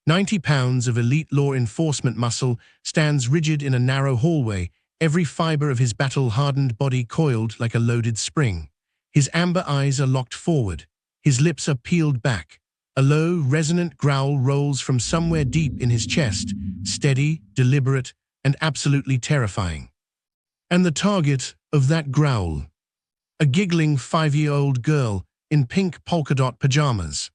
90 pounds of elite law enforcement muscle stands rigid in a narrow hallway, every fiber of his battle-hardened body coiled like a loaded spring. His amber eyes are locked forward. His lips are peeled back. A low, resonant growl rolls from somewhere deep in his chest, steady, deliberate, and absolutely terrifying. And the target of that growl? A giggling 5-year-old girl in pink polka-dot pajamas.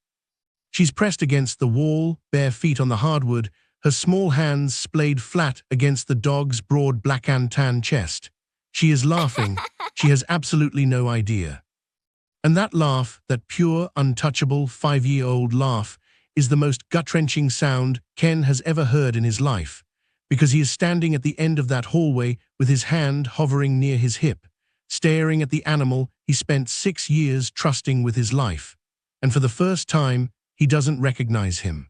She's pressed against the wall, bare feet on the hardwood, her small hands splayed flat against the dog's broad black and tan chest. She is laughing. She has absolutely no idea. And that laugh, that pure, untouchable 5-year-old laugh, is the most gut-wrenching sound Ken has ever heard in his life, because he is standing at the end of that hallway with his hand hovering near his hip, staring at the animal he spent 6 years trusting with his life. And for the first time, he doesn't recognize him.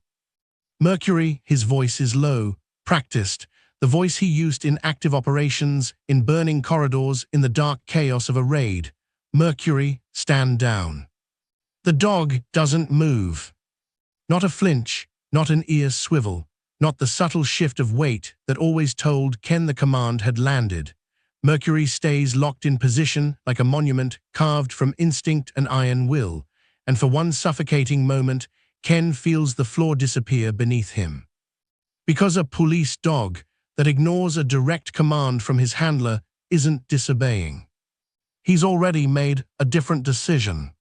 Mercury, his voice is low, practiced, the voice he used in active operations, in burning corridors, in the dark chaos of a raid. Mercury, stand down. The dog doesn't move. Not a flinch, not an ear swivel, not the subtle shift of weight that always told Ken the command had landed. Mercury stays locked in position like a monument carved from instinct and iron will, and for one suffocating moment, Ken feels the floor disappear beneath him. Because a police dog that ignores a direct command from his handler isn't disobeying. He's already made a different decision.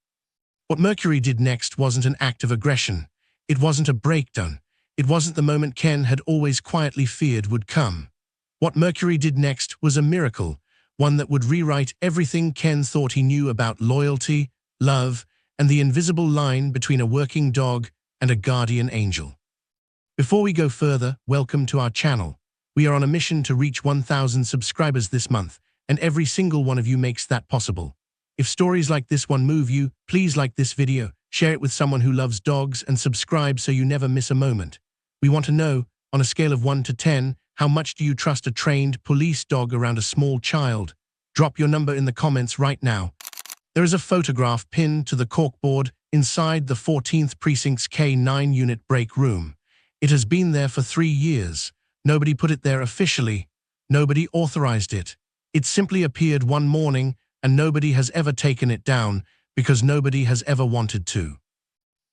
What Mercury did next wasn't an act of aggression. It wasn't a breakdown. It wasn't the moment Ken had always quietly feared would come. What Mercury did next was a miracle, one that would rewrite everything Ken thought he knew about loyalty, love, and the invisible line between a working dog and a guardian angel. Before we go further, welcome to our channel. We are on a mission to reach 1,000 subscribers this month, and every single one of you makes that possible. If stories like this one move you, please like this video, share it with someone who loves dogs, and subscribe so you never miss a moment. We want to know, on a scale of 1 to 10, how much do you trust a trained police dog around a small child? Drop your number in the comments right now. There is a photograph pinned to the corkboard inside the 14th Precinct's K9 unit break room. It has been there for 3 years. Nobody put it there officially. Nobody authorized it. It simply appeared one morning, and nobody has ever taken it down because nobody has ever wanted to.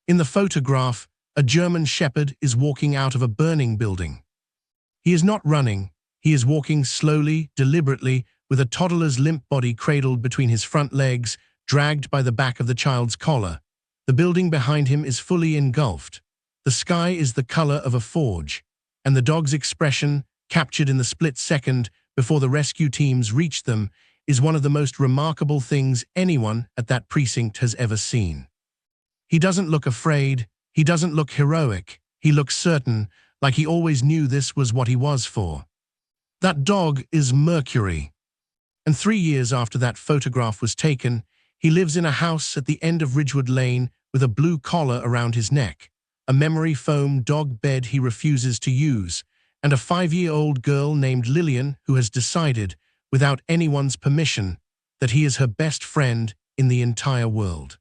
In the photograph, a German Shepherd is walking out of a burning building. He is not running. He is walking slowly, deliberately, with a toddler's limp body cradled between his front legs, dragged by the back of the child's collar. The building behind him is fully engulfed. The sky is the color of a forge, and the dog's expression, captured in the split second before the rescue teams reach them, is one of the most remarkable things anyone at that precinct has ever seen. He doesn't look afraid. He doesn't look heroic. He looks certain, like he always knew this was what he was for. That dog is Mercury. And 3 years after that photograph was taken, he lives in a house at the end of Ridgewood Lane with a blue collar around his neck, a memory foam dog bed he refuses to use, and a 5-year-old girl named Lillian who has decided, without anyone's permission, that he is her best friend in the entire world.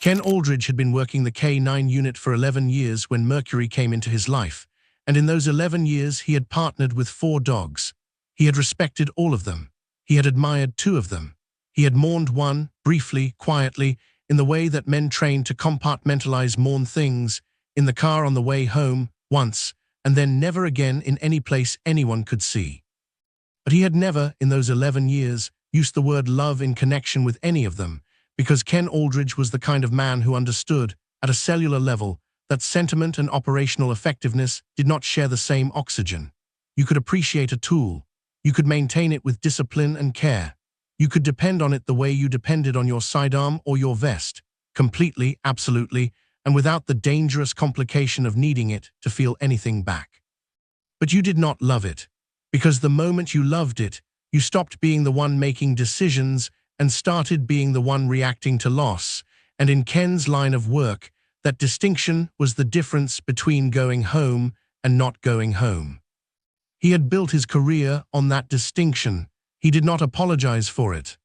Ken Aldridge had been working the K9 unit for 11 years when Mercury came into his life, and in those 11 years he had partnered with 4 dogs. He had respected all of them. He had admired 2 of them. He had mourned one, briefly, quietly, in the way that men trained to compartmentalize mourn things, in the car on the way home, once, and then never again in any place anyone could see. But he had never, in those 11 years, used the word love in connection with any of them, because Ken Aldridge was the kind of man who understood, at a cellular level, that sentiment and operational effectiveness did not share the same oxygen. You could appreciate a tool. You could maintain it with discipline and care. You could depend on it the way you depended on your sidearm or your vest, completely, absolutely, and without the dangerous complication of needing it to feel anything back. But you did not love it, because the moment you loved it, you stopped being the one making decisions and started being the one reacting to loss, and in Ken's line of work, that distinction was the difference between going home and not going home. He had built his career on that distinction. He did not apologize for it.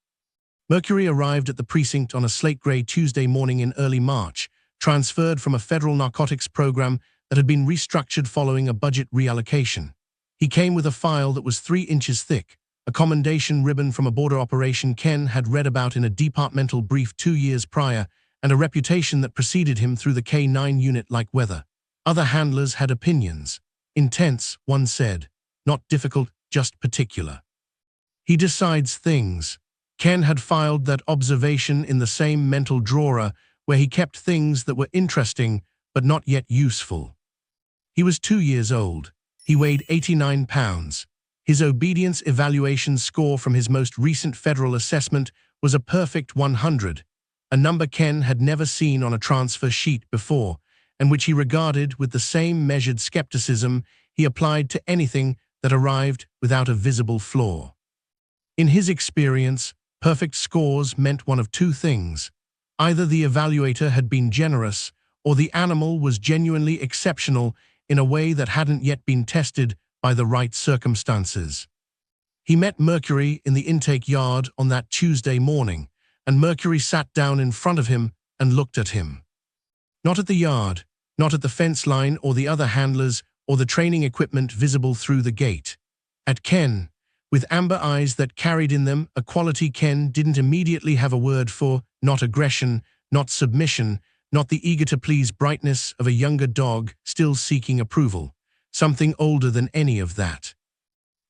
Mercury arrived at the precinct on a slate-gray Tuesday morning in early March, transferred from a federal narcotics program that had been restructured following a budget reallocation. He came with a file that was 3 inches thick, a commendation ribbon from a border operation Ken had read about in a departmental brief 2 years prior, and a reputation that preceded him through the K9 unit like weather. Other handlers had opinions. Intense, one said. Not difficult, just particular. He decides things. Ken had filed that observation in the same mental drawer where he kept things that were interesting but not yet useful. He was 2 years old. He weighed 89 pounds. His obedience evaluation score from his most recent federal assessment was a perfect 100, a number Ken had never seen on a transfer sheet before, and which he regarded with the same measured skepticism he applied to anything that arrived without a visible flaw. In his experience, perfect scores meant one of 2 things. Either the evaluator had been generous, or the animal was genuinely exceptional in a way that hadn't yet been tested by the right circumstances. He met Mercury in the intake yard on that Tuesday morning, and Mercury sat down in front of him and looked at him. Not at the yard, not at the fence line or the other handlers or the training equipment visible through the gate. At Ken, with amber eyes that carried in them a quality Ken didn't immediately have a word for, not aggression, not submission, not the eager-to-please brightness of a younger dog still seeking approval, something older than any of that.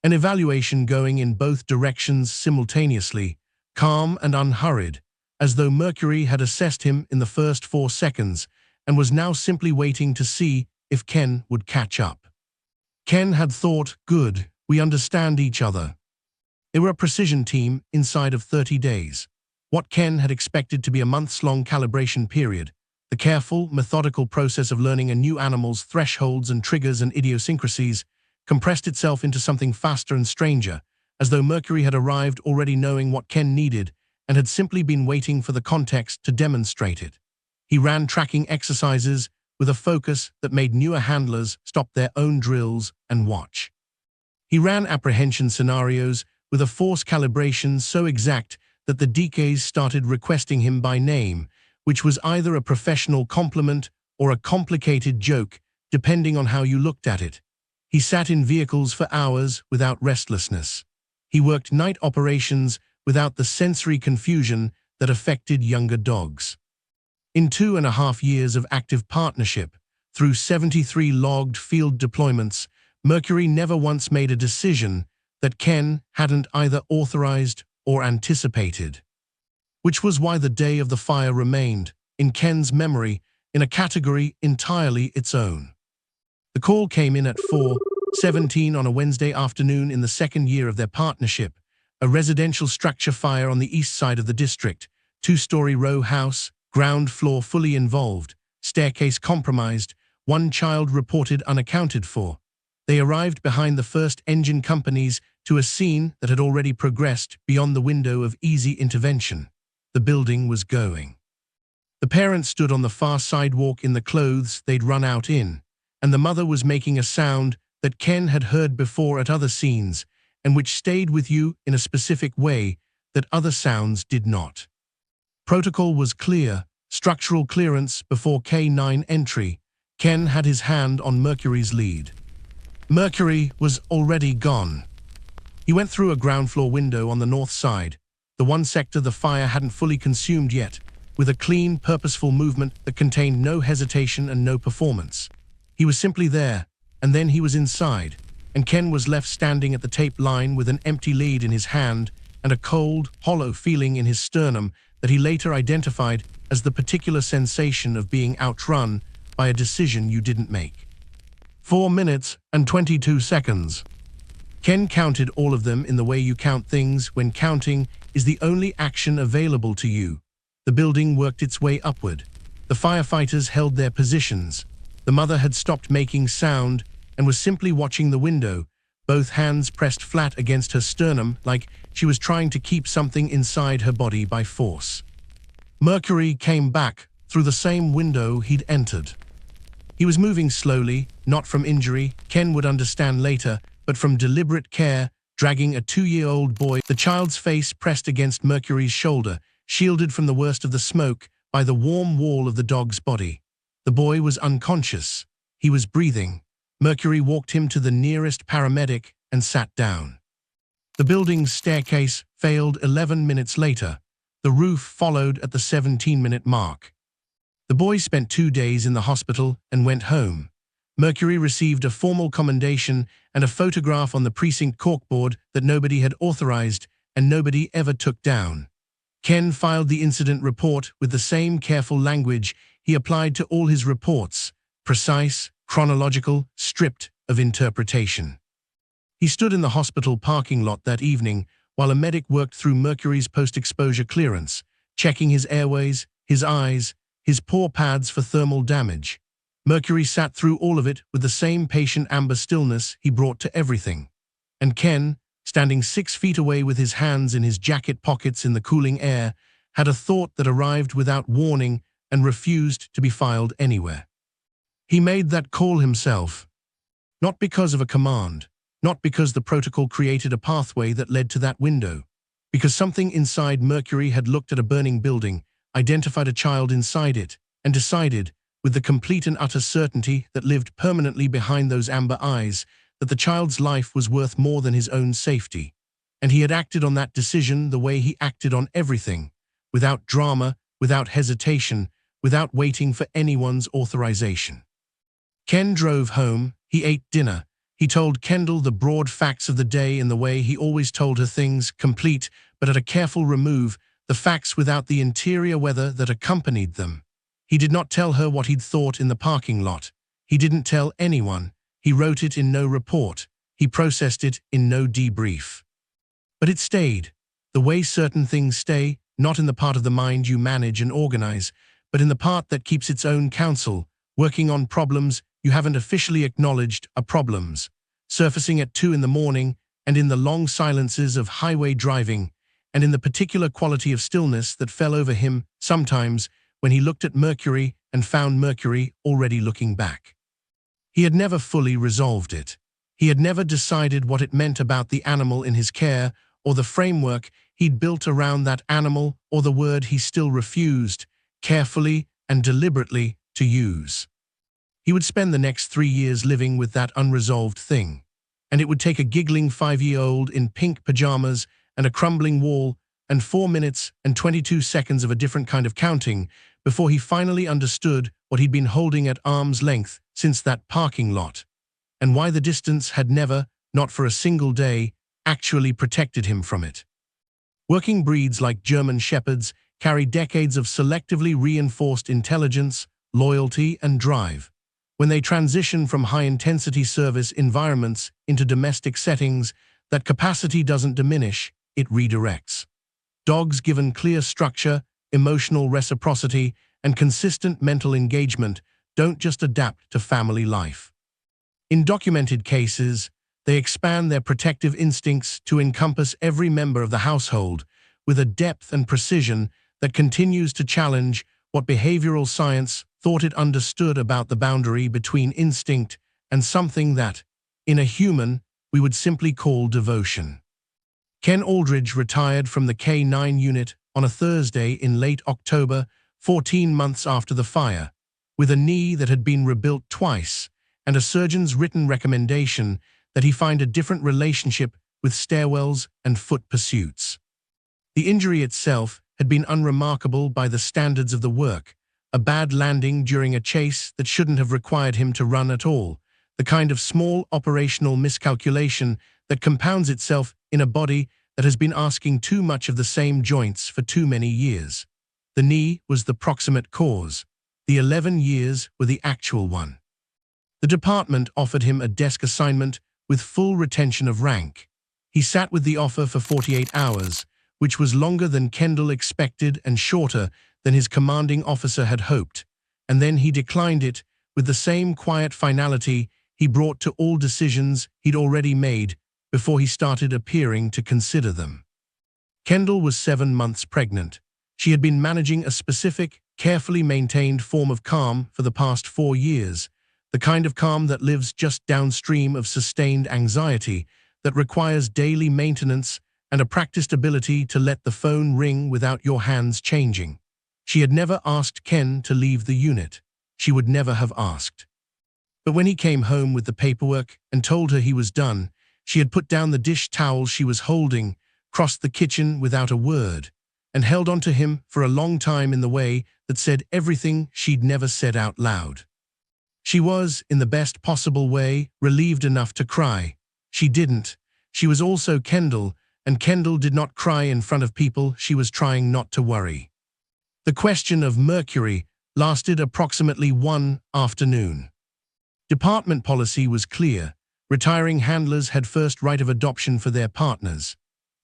An evaluation going in both directions simultaneously, calm and unhurried, as though Mercury had assessed him in the first 4 seconds and was now simply waiting to see if Ken would catch up. Ken had thought, good, we understand each other. They were a precision team inside of 30 days. What Ken had expected to be a months-long calibration period, the careful, methodical process of learning a new animal's thresholds and triggers and idiosyncrasies, compressed itself into something faster and stranger, as though Mercury had arrived already knowing what Ken needed and had simply been waiting for the context to demonstrate it. He ran tracking exercises with a focus that made newer handlers stop their own drills and watch. He ran apprehension scenarios with a force calibration so exact that the DKs started requesting him by name, which was either a professional compliment or a complicated joke, depending on how you looked at it. He sat in vehicles for hours without restlessness. He worked night operations without the sensory confusion that affected younger dogs. In 2.5 years of active partnership, through 73 logged field deployments, Mercury never once made a decision that Ken hadn't either authorized or anticipated. Which was why the day of the fire remained, in Ken's memory, in a category entirely its own. The call came in at 4:17 on a Wednesday afternoon in the 2nd year of their partnership, a residential structure fire on the east side of the district, 2-story row house, ground floor fully involved, staircase compromised, 1 child reported unaccounted for. They arrived behind the first engine companies to a scene that had already progressed beyond the window of easy intervention. The building was going. The parents stood on the far sidewalk in the clothes they'd run out in, and the mother was making a sound that Ken had heard before at other scenes and which stayed with you in a specific way that other sounds did not. Protocol was clear, structural clearance before K9 entry. Ken had his hand on Mercury's lead. Mercury was already gone. He went through a ground floor window on the north side, the one sector the fire hadn't fully consumed yet, with a clean, purposeful movement that contained no hesitation and no performance. He was simply there, and then he was inside, and Ken was left standing at the tape line with an empty lead in his hand and a cold, hollow feeling in his sternum that he later identified as the particular sensation of being outrun by a decision you didn't make. 4 minutes and 22 seconds. Ken counted all of them in the way you count things when counting is the only action available to you. The building worked its way upward. The firefighters held their positions. The mother had stopped making sound and was simply watching the window, both hands pressed flat against her sternum like she was trying to keep something inside her body by force. Mercury came back through the same window he'd entered. He was moving slowly, not from injury, Ken would understand later, but from deliberate care, dragging a 2-year-old boy, the child's face pressed against Mercury's shoulder, shielded from the worst of the smoke by the warm wall of the dog's body. The boy was unconscious. He was breathing. Mercury walked him to the nearest paramedic and sat down. The building's staircase failed 11 minutes later. The roof followed at the 17-minute mark. The boy spent 2 days in the hospital and went home. Mercury received a formal commendation and a photograph on the precinct corkboard that nobody had authorized and nobody ever took down. Ken filed the incident report with the same careful language he applied to all his reports: precise, chronological, stripped of interpretation. He stood in the hospital parking lot that evening while a medic worked through Mercury's post-exposure clearance, checking his airways, his eyes, his paw pads for thermal damage. Mercury sat through all of it with the same patient amber stillness he brought to everything. And Ken, standing 6 feet away with his hands in his jacket pockets in the cooling air, had a thought that arrived without warning and refused to be filed anywhere. He made that call himself. Not because of a command, not because the protocol created a pathway that led to that window, because something inside Mercury had looked at a burning building, identified a child inside it, and decided, with the complete and utter certainty that lived permanently behind those amber eyes, that the child's life was worth more than his own safety. And he had acted on that decision the way he acted on everything, without drama, without hesitation, without waiting for anyone's authorization. Ken drove home, he ate dinner, he told Kendall the broad facts of the day in the way he always told her things, complete but at a careful remove, the facts without the interior weather that accompanied them. He did not tell her what he'd thought in the parking lot. He didn't tell anyone. He wrote it in no report. He processed it in no debrief. But it stayed, the way certain things stay, not in the part of the mind you manage and organize, but in the part that keeps its own counsel, working on problems you haven't officially acknowledged are problems, surfacing at 2 in the morning and in the long silences of highway driving, and in the particular quality of stillness that fell over him sometimes when he looked at Mercury and found Mercury already looking back. He had never fully resolved it. He had never decided what it meant about the animal in his care or the framework he'd built around that animal or the word he still refused, carefully and deliberately, to use. He would spend the next 3 years living with that unresolved thing, and it would take a giggling 5-year-old in pink pajamas and a crumbling wall and 4 minutes and 22 seconds of a different kind of counting before he finally understood what he'd been holding at arm's length since that parking lot, and why the distance had never, not for a single day, actually protected him from it. Working breeds like German Shepherds carry decades of selectively reinforced intelligence, loyalty, and drive. When they transition from high-intensity service environments into domestic settings, that capacity doesn't diminish, it redirects. Dogs given clear structure, emotional reciprocity, and consistent mental engagement don't just adapt to family life. In documented cases, they expand their protective instincts to encompass every member of the household with a depth and precision that continues to challenge what behavioral science thought it understood about the boundary between instinct and something that, in a human, we would simply call devotion. Ken Aldridge retired from the K-9 unit on a Thursday in late October, 14 months after the fire, with a knee that had been rebuilt twice and a surgeon's written recommendation that he find a different relationship with stairwells and foot pursuits. The injury itself had been unremarkable by the standards of the work, a bad landing during a chase that shouldn't have required him to run at all, the kind of small operational miscalculation that compounds itself in a body that has been asking too much of the same joints for too many years. The knee was the proximate cause. The 11 years were the actual one. The department offered him a desk assignment with full retention of rank. He sat with the offer for 48 hours, which was longer than Kendall expected and shorter than his commanding officer had hoped, and then he declined it with the same quiet finality he brought to all decisions he'd already made before he started appearing to consider them. Kendall was 7 months pregnant. She had been managing a specific, carefully maintained form of calm for the past 4 years, the kind of calm that lives just downstream of sustained anxiety, that requires daily maintenance and a practiced ability to let the phone ring without your hands changing. She had never asked Ken to leave the unit. She would never have asked. But when he came home with the paperwork and told her he was done, she had put down the dish towel she was holding, crossed the kitchen without a word, and held on to him for a long time in the way that said everything she'd never said out loud. She was, in the best possible way, relieved enough to cry. She didn't. She was also Kendall, and Kendall did not cry in front of people she was trying not to worry. The question of Mercury lasted approximately one afternoon. Department policy was clear. Retiring handlers had first right of adoption for their partners.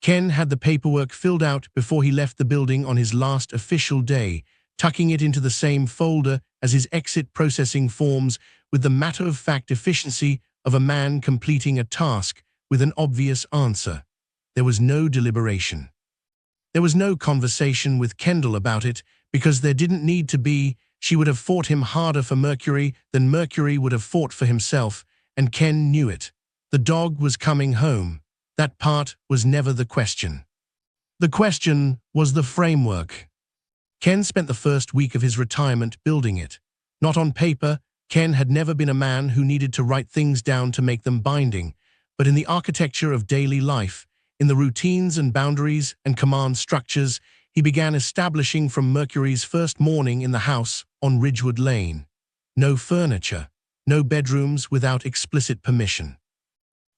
Ken had the paperwork filled out before he left the building on his last official day, tucking it into the same folder as his exit processing forms with the matter-of-fact efficiency of a man completing a task with an obvious answer. There was no deliberation. There was no conversation with Kendall about it because there didn't need to be. She would have fought him harder for Mercury than Mercury would have fought for himself, and Ken knew it. The dog was coming home. That part was never the question. The question was the framework. Ken spent the first week of his retirement building it. Not on paper. Ken had never been a man who needed to write things down to make them binding, but in the architecture of daily life, in the routines and boundaries and command structures he began establishing from Mercury's first morning in the house on Ridgewood Lane. No furniture, no bedrooms without explicit permission.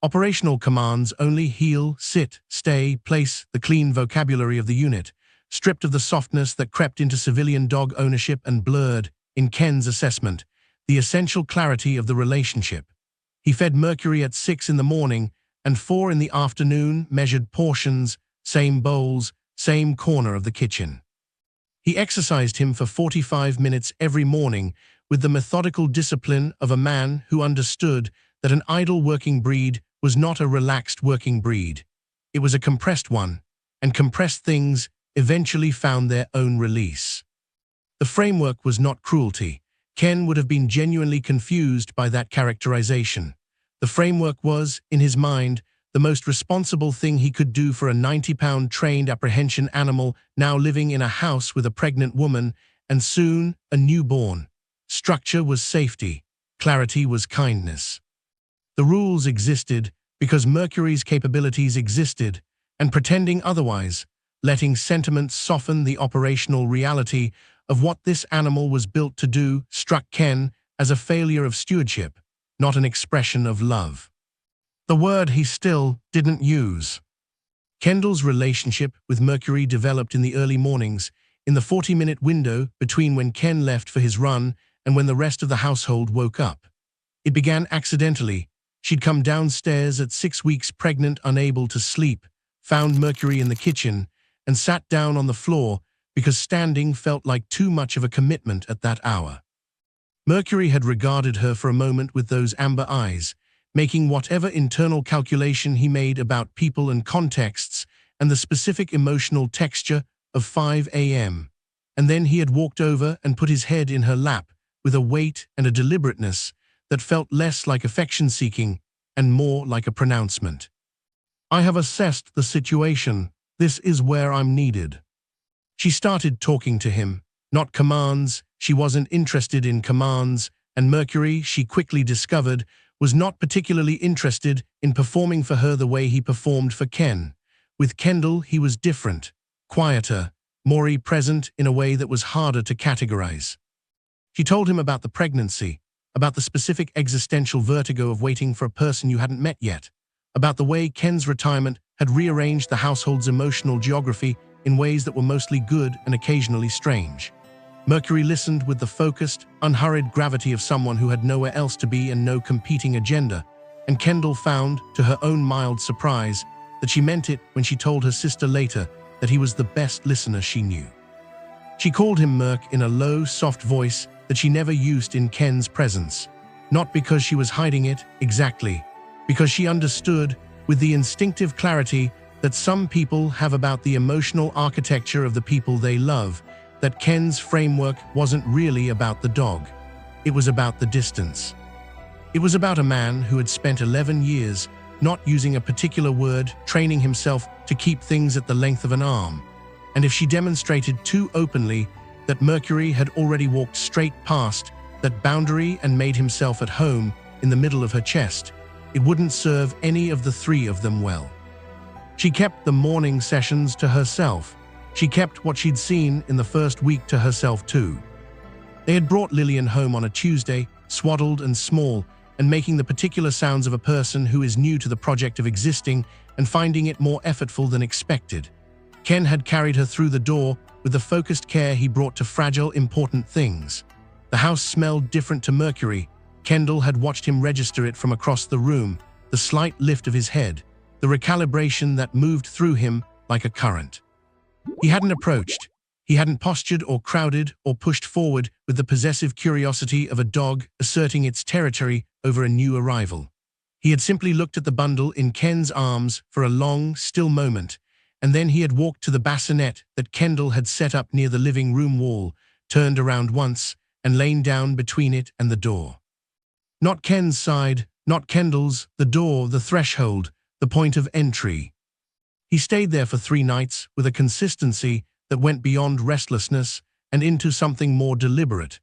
Operational commands only: heel, sit, stay, place, the clean vocabulary of the unit, stripped of the softness that crept into civilian dog ownership and blurred, in Ken's assessment, the essential clarity of the relationship. He fed Mercury at 6 in the morning and 4 in the afternoon, measured portions, same bowls, same corner of the kitchen. He exercised him for 45 minutes every morning with the methodical discipline of a man who understood that an idle working breed was not a relaxed working breed. It was a compressed one, and compressed things eventually found their own release. The framework was not cruelty. Ken would have been genuinely confused by that characterization. The framework was, in his mind, the most responsible thing he could do for a 90-pound trained apprehension animal now living in a house with a pregnant woman and soon a newborn. Structure was safety. Clarity was kindness. The rules existed because Mercury's capabilities existed, and pretending otherwise, letting sentiment soften the operational reality of what this animal was built to do, struck Ken as a failure of stewardship, not an expression of love. The word he still didn't use. Kendall's relationship with Mercury developed in the early mornings, in the 40-minute window between when Ken left for his run and when the rest of the household woke up. It began accidentally. She'd come downstairs at 6 weeks pregnant, unable to sleep, found Mercury in the kitchen, and sat down on the floor because standing felt like too much of a commitment at that hour. Mercury had regarded her for a moment with those amber eyes, making whatever internal calculation he made about people and contexts and the specific emotional texture of 5 a.m. And then he had walked over and put his head in her lap with a weight and a deliberateness that felt less like affection-seeking and more like a pronouncement. "I have assessed the situation. This is where I'm needed." She started talking to him, not commands. She wasn't interested in commands, and Mercury, she quickly discovered, was not particularly interested in performing for her the way he performed for Ken. With Kendall, he was different, quieter, more present in a way that was harder to categorize. She told him about the pregnancy, about the specific existential vertigo of waiting for a person you hadn't met yet, about the way Ken's retirement had rearranged the household's emotional geography in ways that were mostly good and occasionally strange. Mercury listened with the focused, unhurried gravity of someone who had nowhere else to be and no competing agenda, and Kendall found, to her own mild surprise, that she meant it when she told her sister later that he was the best listener she knew. She called him Merc in a low, soft voice that she never used in Ken's presence, not because she was hiding it, exactly, because she understood, with the instinctive clarity that some people have about the emotional architecture of the people they love, that Ken's framework wasn't really about the dog. It was about the distance. It was about a man who had spent 11 years not using a particular word, training himself to keep things at the length of an arm. And if she demonstrated too openly that Mercury had already walked straight past that boundary and made himself at home in the middle of her chest, it wouldn't serve any of the three of them well. She kept the morning sessions to herself. She kept what she'd seen in the first week to herself too. They had brought Lillian home on a Tuesday, swaddled and small, and making the particular sounds of a person who is new to the project of existing and finding it more effortful than expected. Ken had carried her through the door with the focused care he brought to fragile, important things. The house smelled different to Mercury. Kendall had watched him register it from across the room, the slight lift of his head, the recalibration that moved through him like a current. He hadn't approached. He hadn't postured or crowded or pushed forward with the possessive curiosity of a dog asserting its territory over a new arrival. He had simply looked at the bundle in Ken's arms for a long, still moment, and then he had walked to the bassinet that Kendall had set up near the living room wall, turned around once, and lain down between it and the door. Not Ken's side, not Kendall's, the door, the threshold, the point of entry. He stayed there for 3 nights with a consistency that went beyond restlessness and into something more deliberate,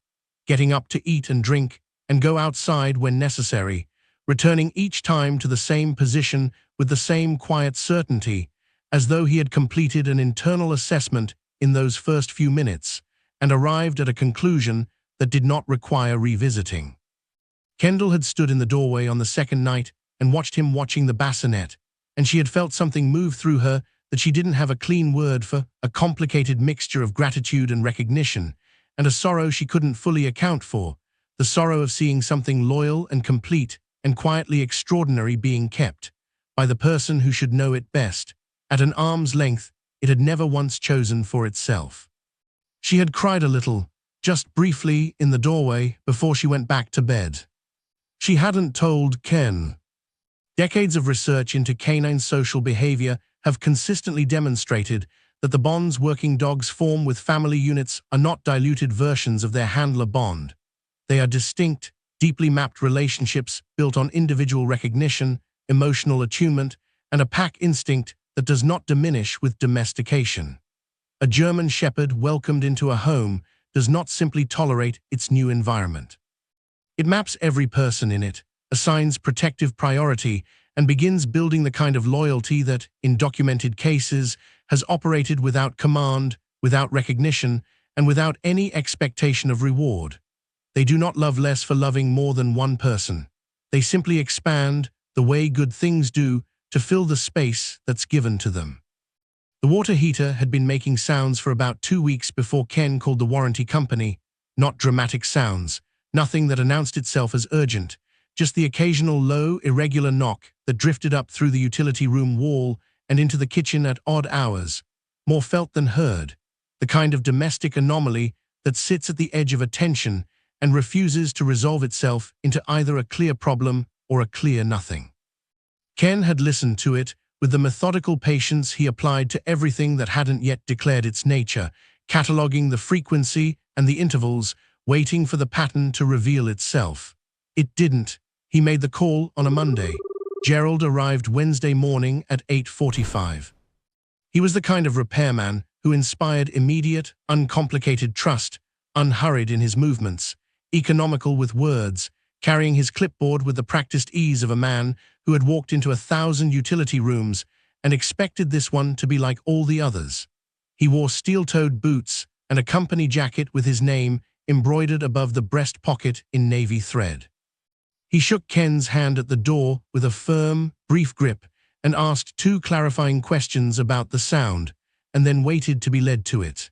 getting up to eat and drink and go outside when necessary, returning each time to the same position with the same quiet certainty, as though he had completed an internal assessment in those first few minutes and arrived at a conclusion that did not require revisiting. Kendall had stood in the doorway on the second night and watched him watching the bassinet, and she had felt something move through her that she didn't have a clean word for, a complicated mixture of gratitude and recognition, and a sorrow she couldn't fully account for, the sorrow of seeing something loyal and complete and quietly extraordinary being kept, by the person who should know it best, at an arm's length it had never once chosen for itself. She had cried a little, just briefly in the doorway before she went back to bed. She hadn't told Ken. Decades of research into canine social behavior have consistently demonstrated that the bonds working dogs form with family units are not diluted versions of their handler bond. They are distinct, deeply mapped relationships built on individual recognition, emotional attunement, and a pack instinct that does not diminish with domestication. A German Shepherd welcomed into a home does not simply tolerate its new environment. It maps every person in it, assigns protective priority, and begins building the kind of loyalty that, in documented cases, has operated without command, without recognition, and without any expectation of reward. They do not love less for loving more than one person. They simply expand, the way good things do, to fill the space that's given to them. The water heater had been making sounds for about 2 weeks before Ken called the warranty company. Not dramatic sounds, nothing that announced itself as urgent, just the occasional low, irregular knock that drifted up through the utility room wall and into the kitchen at odd hours, more felt than heard, the kind of domestic anomaly that sits at the edge of attention and refuses to resolve itself into either a clear problem or a clear nothing. Ken had listened to it with the methodical patience he applied to everything that hadn't yet declared its nature, cataloging the frequency and the intervals, waiting for the pattern to reveal itself. It didn't. He made the call on a Monday. Gerald arrived Wednesday morning at 8:45. He was the kind of repairman who inspired immediate, uncomplicated trust, unhurried in his movements, economical with words, carrying his clipboard with the practiced ease of a man who had walked into 1,000 utility rooms and expected this one to be like all the others. He wore steel-toed boots and a company jacket with his name embroidered above the breast pocket in navy thread. He shook Ken's hand at the door with a firm, brief grip and asked 2 clarifying questions about the sound, and then waited to be led to it.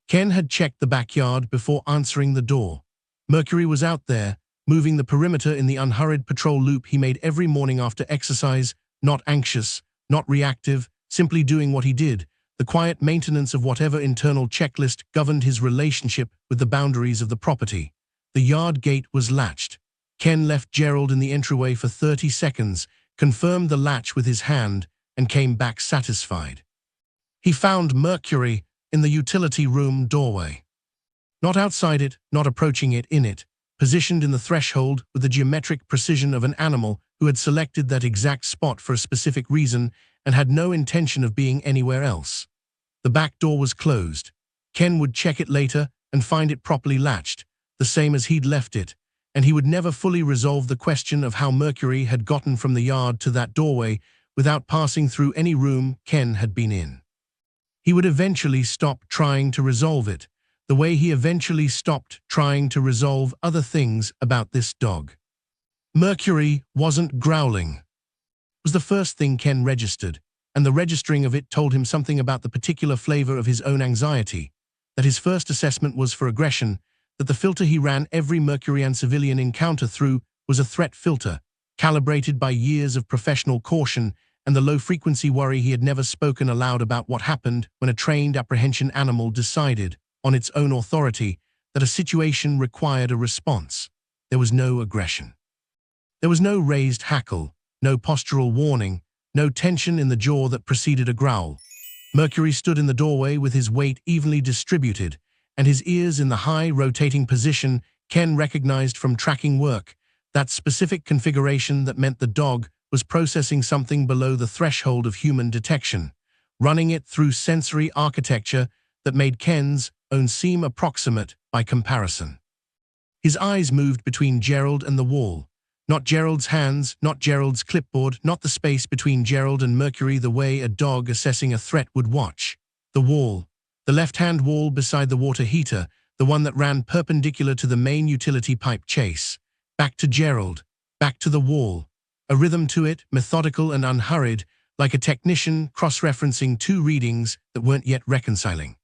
Ken had checked the backyard before answering the door. Mercury was out there, moving the perimeter in the unhurried patrol loop he made every morning after exercise, not anxious, not reactive, simply doing what he did, the quiet maintenance of whatever internal checklist governed his relationship with the boundaries of the property. The yard gate was latched. Ken left Gerald in the entryway for 30 seconds, confirmed the latch with his hand, and came back satisfied. He found Mercury in the utility room doorway. Not outside it, not approaching it, in it, positioned in the threshold with the geometric precision of an animal who had selected that exact spot for a specific reason and had no intention of being anywhere else. The back door was closed. Ken would check it later and find it properly latched, the same as he'd left it, and he would never fully resolve the question of how Mercury had gotten from the yard to that doorway without passing through any room Ken had been in. He would eventually stop trying to resolve it, the way he eventually stopped trying to resolve other things about this dog. Mercury wasn't growling. It was the first thing Ken registered, and the registering of it told him something about the particular flavor of his own anxiety, that his first assessment was for aggression, that the filter he ran every Mercurian civilian encounter through was a threat filter, calibrated by years of professional caution and the low-frequency worry he had never spoken aloud about what happened when a trained apprehension animal decided, on its own authority, that a situation required a response. There was no aggression. There was no raised hackle, no postural warning, no tension in the jaw that preceded a growl. Mercury stood in the doorway with his weight evenly distributed, and his ears in the high, rotating position Ken recognized from tracking work, that specific configuration that meant the dog was processing something below the threshold of human detection, running it through sensory architecture that made Ken's own seem approximate by comparison. His eyes moved between Gerald and the wall, not Gerald's hands, not Gerald's clipboard, not the space between Gerald and Mercury the way a dog assessing a threat would watch. The wall, the left-hand wall beside the water heater, the one that ran perpendicular to the main utility pipe chase. Back to Gerald, back to the wall. A rhythm to it, methodical and unhurried, like a technician cross-referencing two readings that weren't yet reconciling.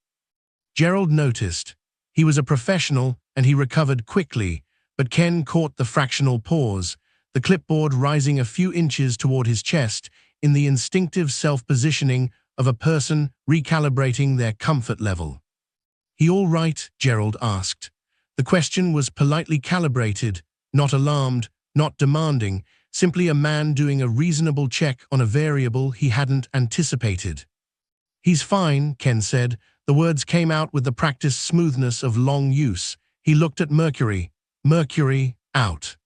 Gerald noticed. He was a professional, and he recovered quickly, but Ken caught the fractional pause, the clipboard rising a few inches toward his chest in the instinctive self-positioning of a person recalibrating their comfort level. "He all right?" Gerald asked. The question was politely calibrated, not alarmed, not demanding, simply a man doing a reasonable check on a variable he hadn't anticipated. "He's fine," Ken said. The words came out with the practiced smoothness of long use. He looked at Mercury. Mercury, out.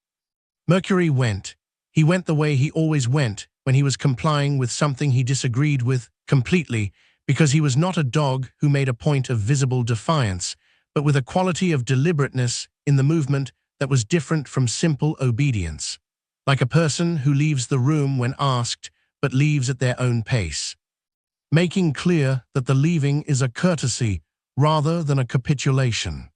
Mercury went. He went the way he always went when he was complying with something he disagreed with completely, because he was not a dog who made a point of visible defiance, but with a quality of deliberateness in the movement that was different from simple obedience. Like a person who leaves the room when asked, but leaves at their own pace. Making clear that the leaving is a courtesy rather than a capitulation.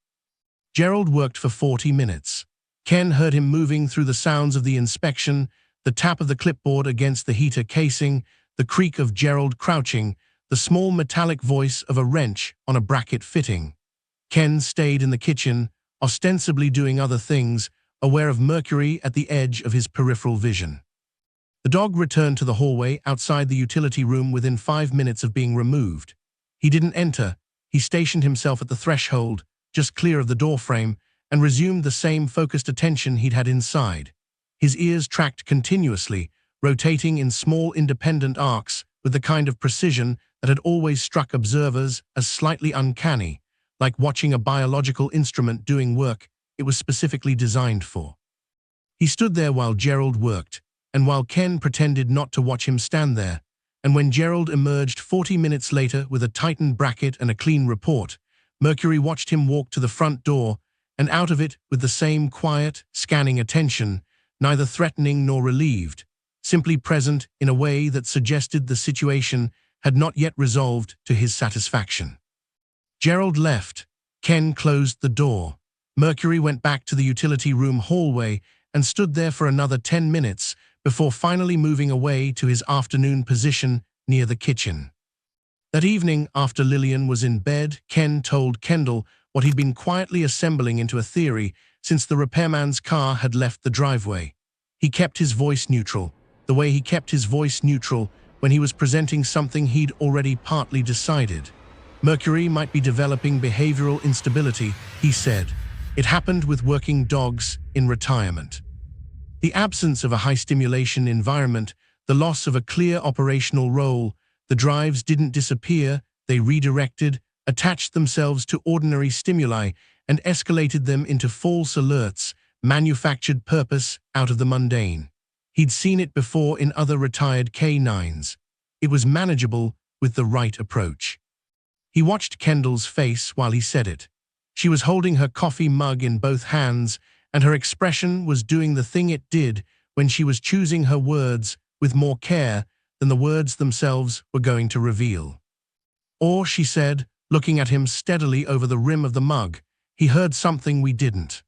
Gerald worked for 40 minutes. Ken heard him moving through the sounds of the inspection, the tap of the clipboard against the heater casing, the creak of Gerald crouching, the small metallic voice of a wrench on a bracket fitting. Ken stayed in the kitchen, ostensibly doing other things, aware of Mercury at the edge of his peripheral vision. The dog returned to the hallway outside the utility room within 5 minutes of being removed. He didn't enter. He stationed himself at the threshold, just clear of the doorframe, and resumed the same focused attention he'd had inside. His ears tracked continuously, rotating in small independent arcs with the kind of precision that had always struck observers as slightly uncanny, like watching a biological instrument doing work it was specifically designed for. He stood there while Gerald worked, and while Ken pretended not to watch him stand there, and when Gerald emerged 40 minutes later with a tightened bracket and a clean report, Mercury watched him walk to the front door and out of it with the same quiet, scanning attention, neither threatening nor relieved, simply present in a way that suggested the situation had not yet resolved to his satisfaction. Gerald left. Ken closed the door. Mercury went back to the utility room hallway and stood there for another 10 minutes before finally moving away to his afternoon position near the kitchen. That evening, after Lillian was in bed, Ken told Kendall what he'd been quietly assembling into a theory since the repairman's car had left the driveway. He kept his voice neutral, the way he kept his voice neutral when he was presenting something he'd already partly decided. Mercury might be developing behavioral instability, he said. It happened with working dogs in retirement. The absence of a high-stimulation environment, the loss of a clear operational role, the drives didn't disappear, they redirected, attached themselves to ordinary stimuli, and escalated them into false alerts, manufactured purpose out of the mundane. He'd seen it before in other retired K9s. It was manageable with the right approach. He watched Kendall's face while he said it. She was holding her coffee mug in both hands, and her expression was doing the thing it did when she was choosing her words with more care than the words themselves were going to reveal. Or, she said, looking at him steadily over the rim of the mug, he heard something we didn't.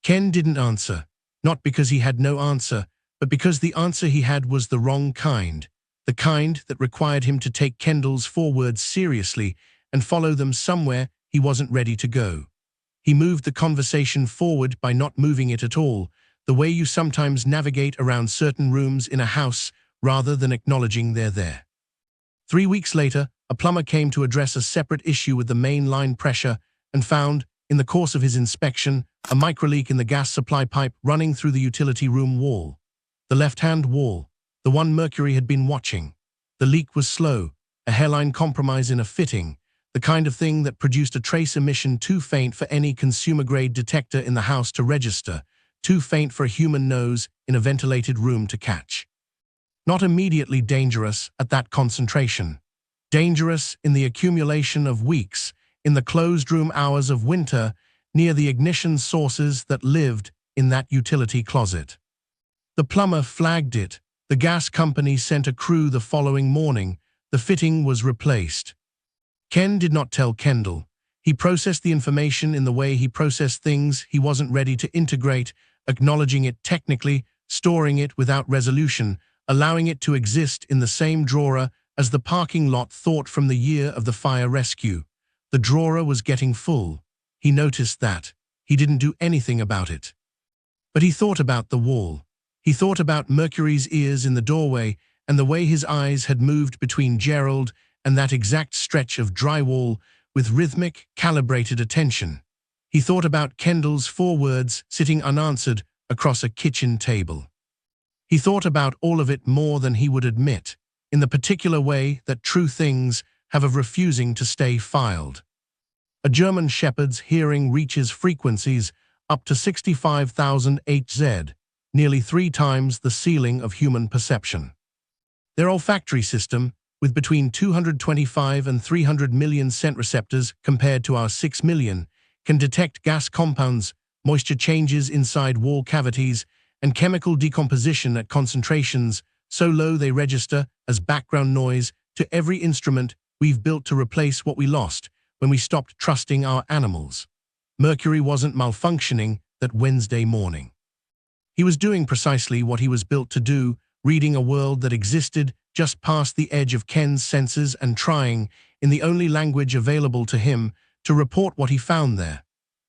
Ken didn't answer, not because he had no answer, but because the answer he had was the wrong kind, the kind that required him to take Kendall's 4 words seriously and follow them somewhere he wasn't ready to go. He moved the conversation forward by not moving it at all, the way you sometimes navigate around certain rooms in a house rather than acknowledging they're there. 3 weeks later, a plumber came to address a separate issue with the main line pressure and found, in the course of his inspection, a microleak in the gas supply pipe running through the utility room wall. The left-hand wall, the one Mercury had been watching. The leak was slow, a hairline compromise in a fitting, the kind of thing that produced a trace emission too faint for any consumer-grade detector in the house to register, too faint for a human nose in a ventilated room to catch. Not immediately dangerous at that concentration. Dangerous in the accumulation of weeks, in the closed-room hours of winter, near the ignition sources that lived in that utility closet. The plumber flagged it. The gas company sent a crew the following morning. The fitting was replaced. Ken did not tell Kendall. He processed the information in the way he processed things he wasn't ready to integrate, acknowledging it technically, storing it without resolution, allowing it to exist in the same drawer as the parking lot thought from the year of the fire rescue. The drawer was getting full. He noticed that. He didn't do anything about it. But he thought about the wall. He thought about Mercury's ears in the doorway and the way his eyes had moved between Gerald and that exact stretch of drywall with rhythmic, calibrated attention. He thought about Kendall's 4 words sitting unanswered across a kitchen table. He thought about all of it more than he would admit, in the particular way that true things have of refusing to stay filed. A German shepherd's hearing reaches frequencies up to 65,000 Hz, nearly 3 times the ceiling of human perception. Their olfactory system, with between 225 and 300 million scent receptors compared to our 6 million, can detect gas compounds, moisture changes inside wall cavities, and chemical decomposition at concentrations so low they register as background noise to every instrument we've built to replace what we lost when we stopped trusting our animals. Mercury wasn't malfunctioning that Wednesday morning. He was doing precisely what he was built to do, reading a world that existed just past the edge of Ken's senses and trying, in the only language available to him, to report what he found there.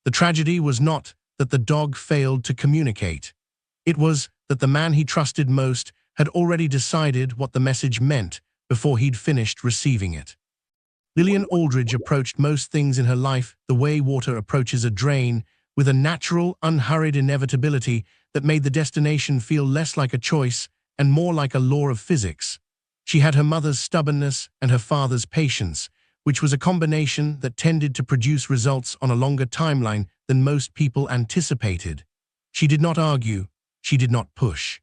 The tragedy was not that the dog failed to communicate. It was that the man he trusted most had already decided what the message meant before he'd finished receiving it. Lillian Aldridge approached most things in her life the way water approaches a drain, with a natural, unhurried inevitability that made the destination feel less like a choice and more like a law of physics. She had her mother's stubbornness and her father's patience, which was a combination that tended to produce results on a longer timeline than most people anticipated. She did not argue. She did not push.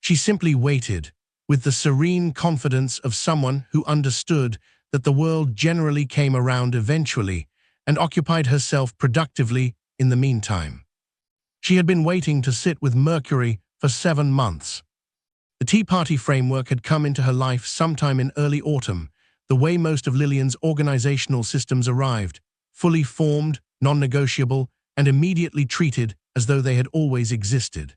She simply waited, with the serene confidence of someone who understood that the world generally came around eventually, and occupied herself productively in the meantime. She had been waiting to sit with Mercury for 7 months. The Tea Party framework had come into her life sometime in early autumn, the way most of Lillian's organizational systems arrived, fully formed, non-negotiable, and immediately treated as though they had always existed.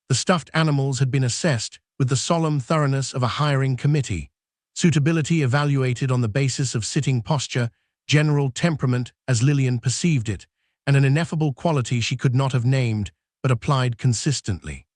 The stuffed animals had been assessed with the solemn thoroughness of a hiring committee, suitability evaluated on the basis of sitting posture, general temperament as Lillian perceived it, and an ineffable quality she could not have named but applied consistently.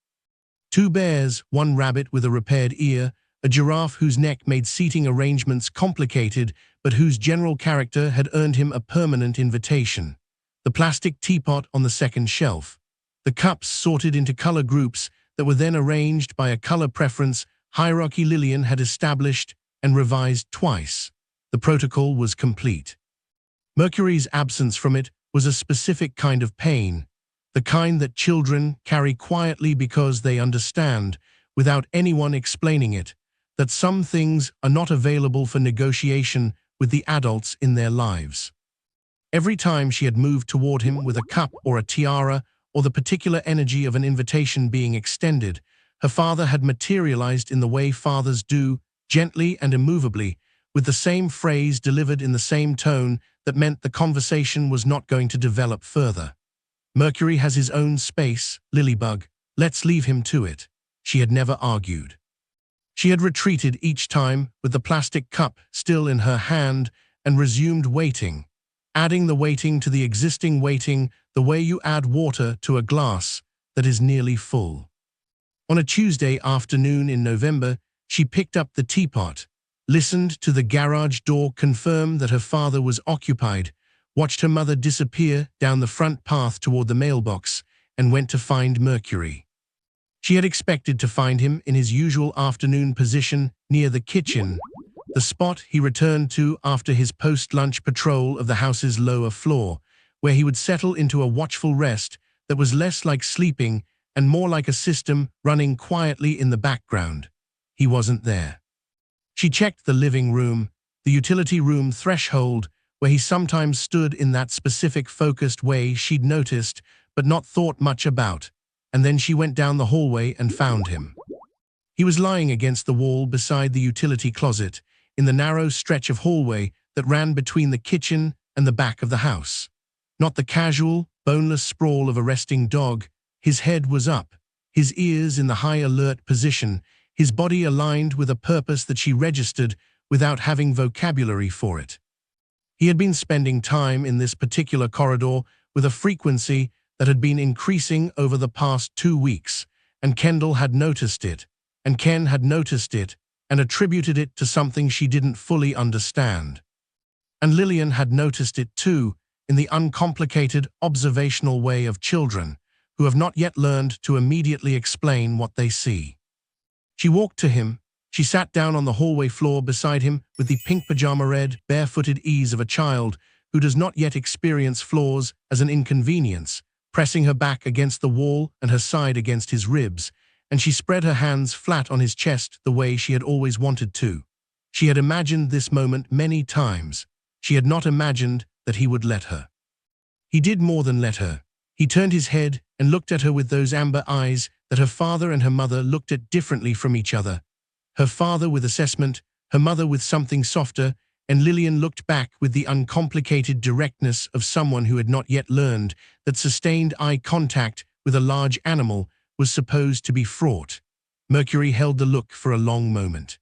2 bears, 1 rabbit with a repaired ear, a giraffe whose neck made seating arrangements complicated but whose general character had earned him a permanent invitation. The plastic teapot on the second shelf. The cups sorted into color groups that were then arranged by a color preference hierarchy Lillian had established and revised twice. The protocol was complete. Mercury's absence from it was a specific kind of pain, the kind that children carry quietly because they understand, without anyone explaining it, that some things are not available for negotiation with the adults in their lives. Every time she had moved toward him with a cup or a tiara or the particular energy of an invitation being extended, her father had materialized in the way fathers do, gently and immovably, with the same phrase delivered in the same tone that meant the conversation was not going to develop further. Mercury has his own space, Lilybug. Let's leave him to it. She had never argued. She had retreated each time with the plastic cup still in her hand and resumed waiting, adding the waiting to the existing waiting the way you add water to a glass that is nearly full. On a Tuesday afternoon in November, she picked up the teapot, listened to the garage door confirm that her father was occupied, watched her mother disappear down the front path toward the mailbox, and went to find Mercury. She had expected to find him in his usual afternoon position near the kitchen, the spot he returned to after his post-lunch patrol of the house's lower floor, where he would settle into a watchful rest that was less like sleeping and more like a system running quietly in the background. He wasn't there. She checked the living room, the utility room threshold, where he sometimes stood in that specific focused way she'd noticed but not thought much about, and then she went down the hallway and found him. He was lying against the wall beside the utility closet, in the narrow stretch of hallway that ran between the kitchen and the back of the house. Not the casual, boneless sprawl of a resting dog. His head was up, his ears in the high alert position, his body aligned with a purpose that she registered without having vocabulary for it. He had been spending time in this particular corridor with a frequency that had been increasing over the past 2 weeks, and Kendall had noticed it, and Ken had noticed it, and attributed it to something she didn't fully understand. And Lillian had noticed it too, in the uncomplicated, observational way of children, who have not yet learned to immediately explain what they see. She walked to him. She sat down on the hallway floor beside him with the pink pajama-red, barefooted ease of a child who does not yet experience flaws as an inconvenience, pressing her back against the wall and her side against his ribs, and she spread her hands flat on his chest the way she had always wanted to. She had imagined this moment many times. She had not imagined that he would let her. He did more than let her. He turned his head and looked at her with those amber eyes that her father and her mother looked at differently from each other. Her father with assessment, her mother with something softer, and Lillian looked back with the uncomplicated directness of someone who had not yet learned that sustained eye contact with a large animal was supposed to be fraught. Mercury held the look for a long moment.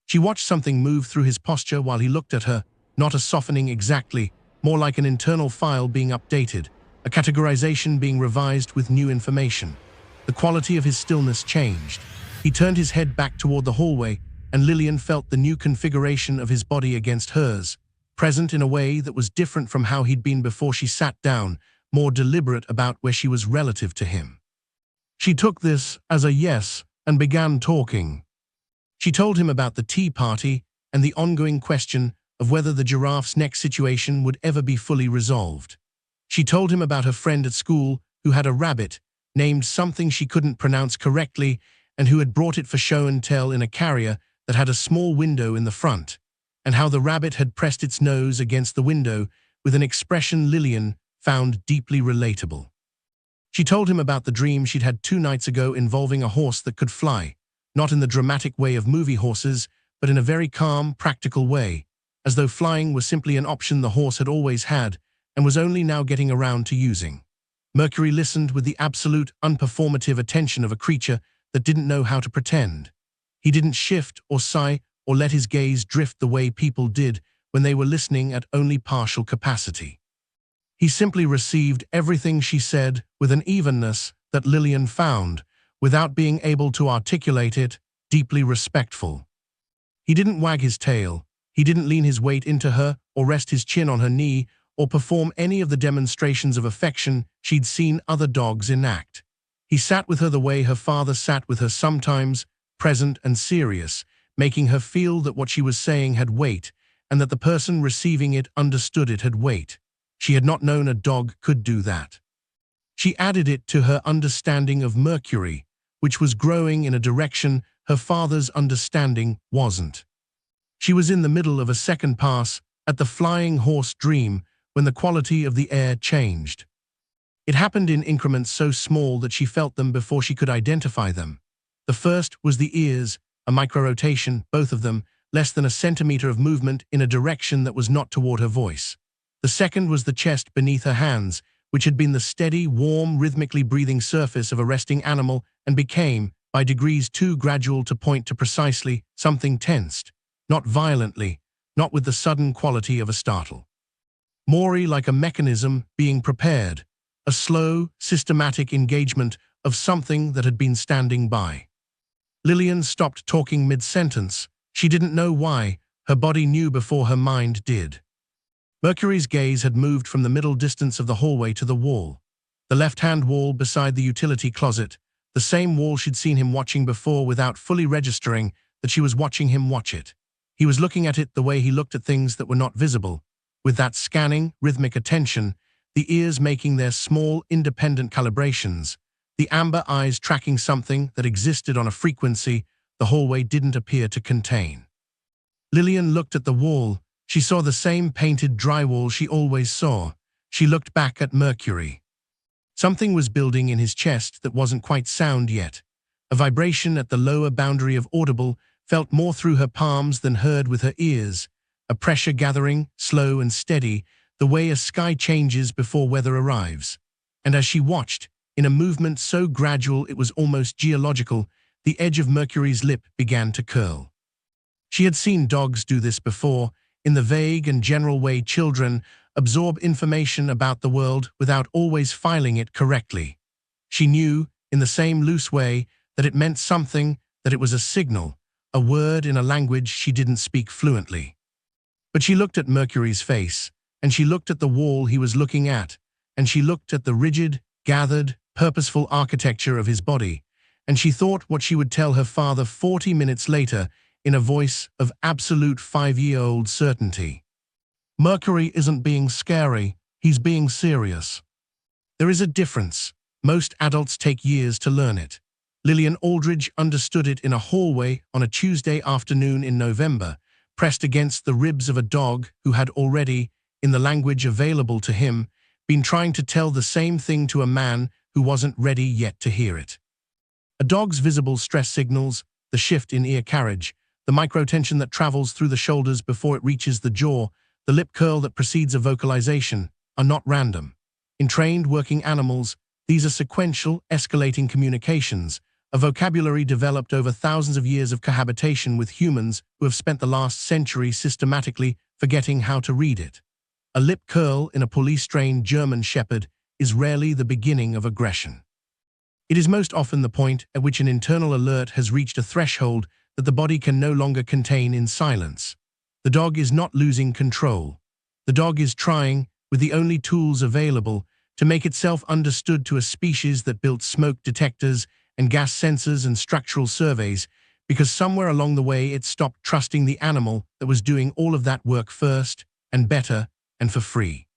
She watched something move through his posture while he looked at her, not a softening exactly, more like an internal file being updated, a categorization being revised with new information. The quality of his stillness changed. He turned his head back toward the hallway, and Lillian felt the new configuration of his body against hers, present in a way that was different from how he'd been before she sat down, more deliberate about where she was relative to him. She took this as a yes and began talking. She told him about the tea party and the ongoing question of whether the giraffe's neck situation would ever be fully resolved. She told him about her friend at school who had a rabbit, named something she couldn't pronounce correctly, and who had brought it for show and tell in a carrier that had a small window in the front, and how the rabbit had pressed its nose against the window with an expression Lillian found deeply relatable. She told him about the dream she'd had 2 nights ago involving a horse that could fly, not in the dramatic way of movie horses, but in a very calm, practical way, as though flying was simply an option the horse had always had and was only now getting around to using. Mercury listened with the absolute, unperformative attention of a creature that didn't know how to pretend. He didn't shift or sigh or let his gaze drift the way people did when they were listening at only partial capacity. He simply received everything she said with an evenness that Lillian found, without being able to articulate it, deeply respectful. He didn't wag his tail. He didn't lean his weight into her or rest his chin on her knee or perform any of the demonstrations of affection she'd seen other dogs enact. He sat with her the way her father sat with her sometimes, present and serious, making her feel that what she was saying had weight and that the person receiving it understood it had weight. She had not known a dog could do that. She added it to her understanding of Mercury, which was growing in a direction her father's understanding wasn't. She was in the middle of a second pass at the flying horse dream when the quality of the air changed. It happened in increments so small that she felt them before she could identify them. The first was the ears, a micro-rotation, both of them, less than a centimeter of movement in a direction that was not toward her voice. The second was the chest beneath her hands, which had been the steady, warm, rhythmically breathing surface of a resting animal and became, by degrees too gradual to point to precisely, something tensed, not violently, not with the sudden quality of a startle. More like a mechanism being prepared, a slow, systematic engagement of something that had been standing by. Lillian stopped talking mid-sentence. She didn't know why. Her body knew before her mind did. Mercury's gaze had moved from the middle distance of the hallway to the wall. The left-hand wall beside the utility closet, the same wall she'd seen him watching before without fully registering that she was watching him watch it. He was looking at it the way he looked at things that were not visible, with that scanning, rhythmic attention, the ears making their small, independent calibrations, the amber eyes tracking something that existed on a frequency the hallway didn't appear to contain. Lillian looked at the wall. She saw the same painted drywall she always saw. She looked back at Mercury. Something was building in his chest that wasn't quite sound yet. A vibration at the lower boundary of audible felt more through her palms than heard with her ears. A pressure gathering, slow and steady, the way a sky changes before weather arrives. And as she watched, in a movement so gradual it was almost geological, the edge of Mercury's lip began to curl. She had seen dogs do this before, in the vague and general way children absorb information about the world without always filing it correctly. She knew, in the same loose way, that it meant something, that it was a signal, a word in a language she didn't speak fluently. But she looked at Mercury's face, and she looked at the wall he was looking at, and she looked at the rigid, gathered, purposeful architecture of his body, and she thought what she would tell her father 40 minutes later in a voice of absolute 5-year-old certainty. Mercury isn't being scary, he's being serious. There is a difference. Most adults take years to learn it. Lillian Aldridge understood it in a hallway on a Tuesday afternoon in November, pressed against the ribs of a dog who had already, in the language available to him, been trying to tell the same thing to a man who wasn't ready yet to hear it. A dog's visible stress signals, the shift in ear carriage, the microtension that travels through the shoulders before it reaches the jaw, the lip curl that precedes a vocalization, are not random. In trained working animals, these are sequential, escalating communications, a vocabulary developed over thousands of years of cohabitation with humans who have spent the last century systematically forgetting how to read it. A lip curl in a police-trained German shepherd is rarely the beginning of aggression. It is most often the point at which an internal alert has reached a threshold that the body can no longer contain in silence. The dog is not losing control. The dog is trying, with the only tools available, to make itself understood to a species that built smoke detectors and gas sensors and structural surveys, because somewhere along the way it stopped trusting the animal that was doing all of that work first, and better, and for free.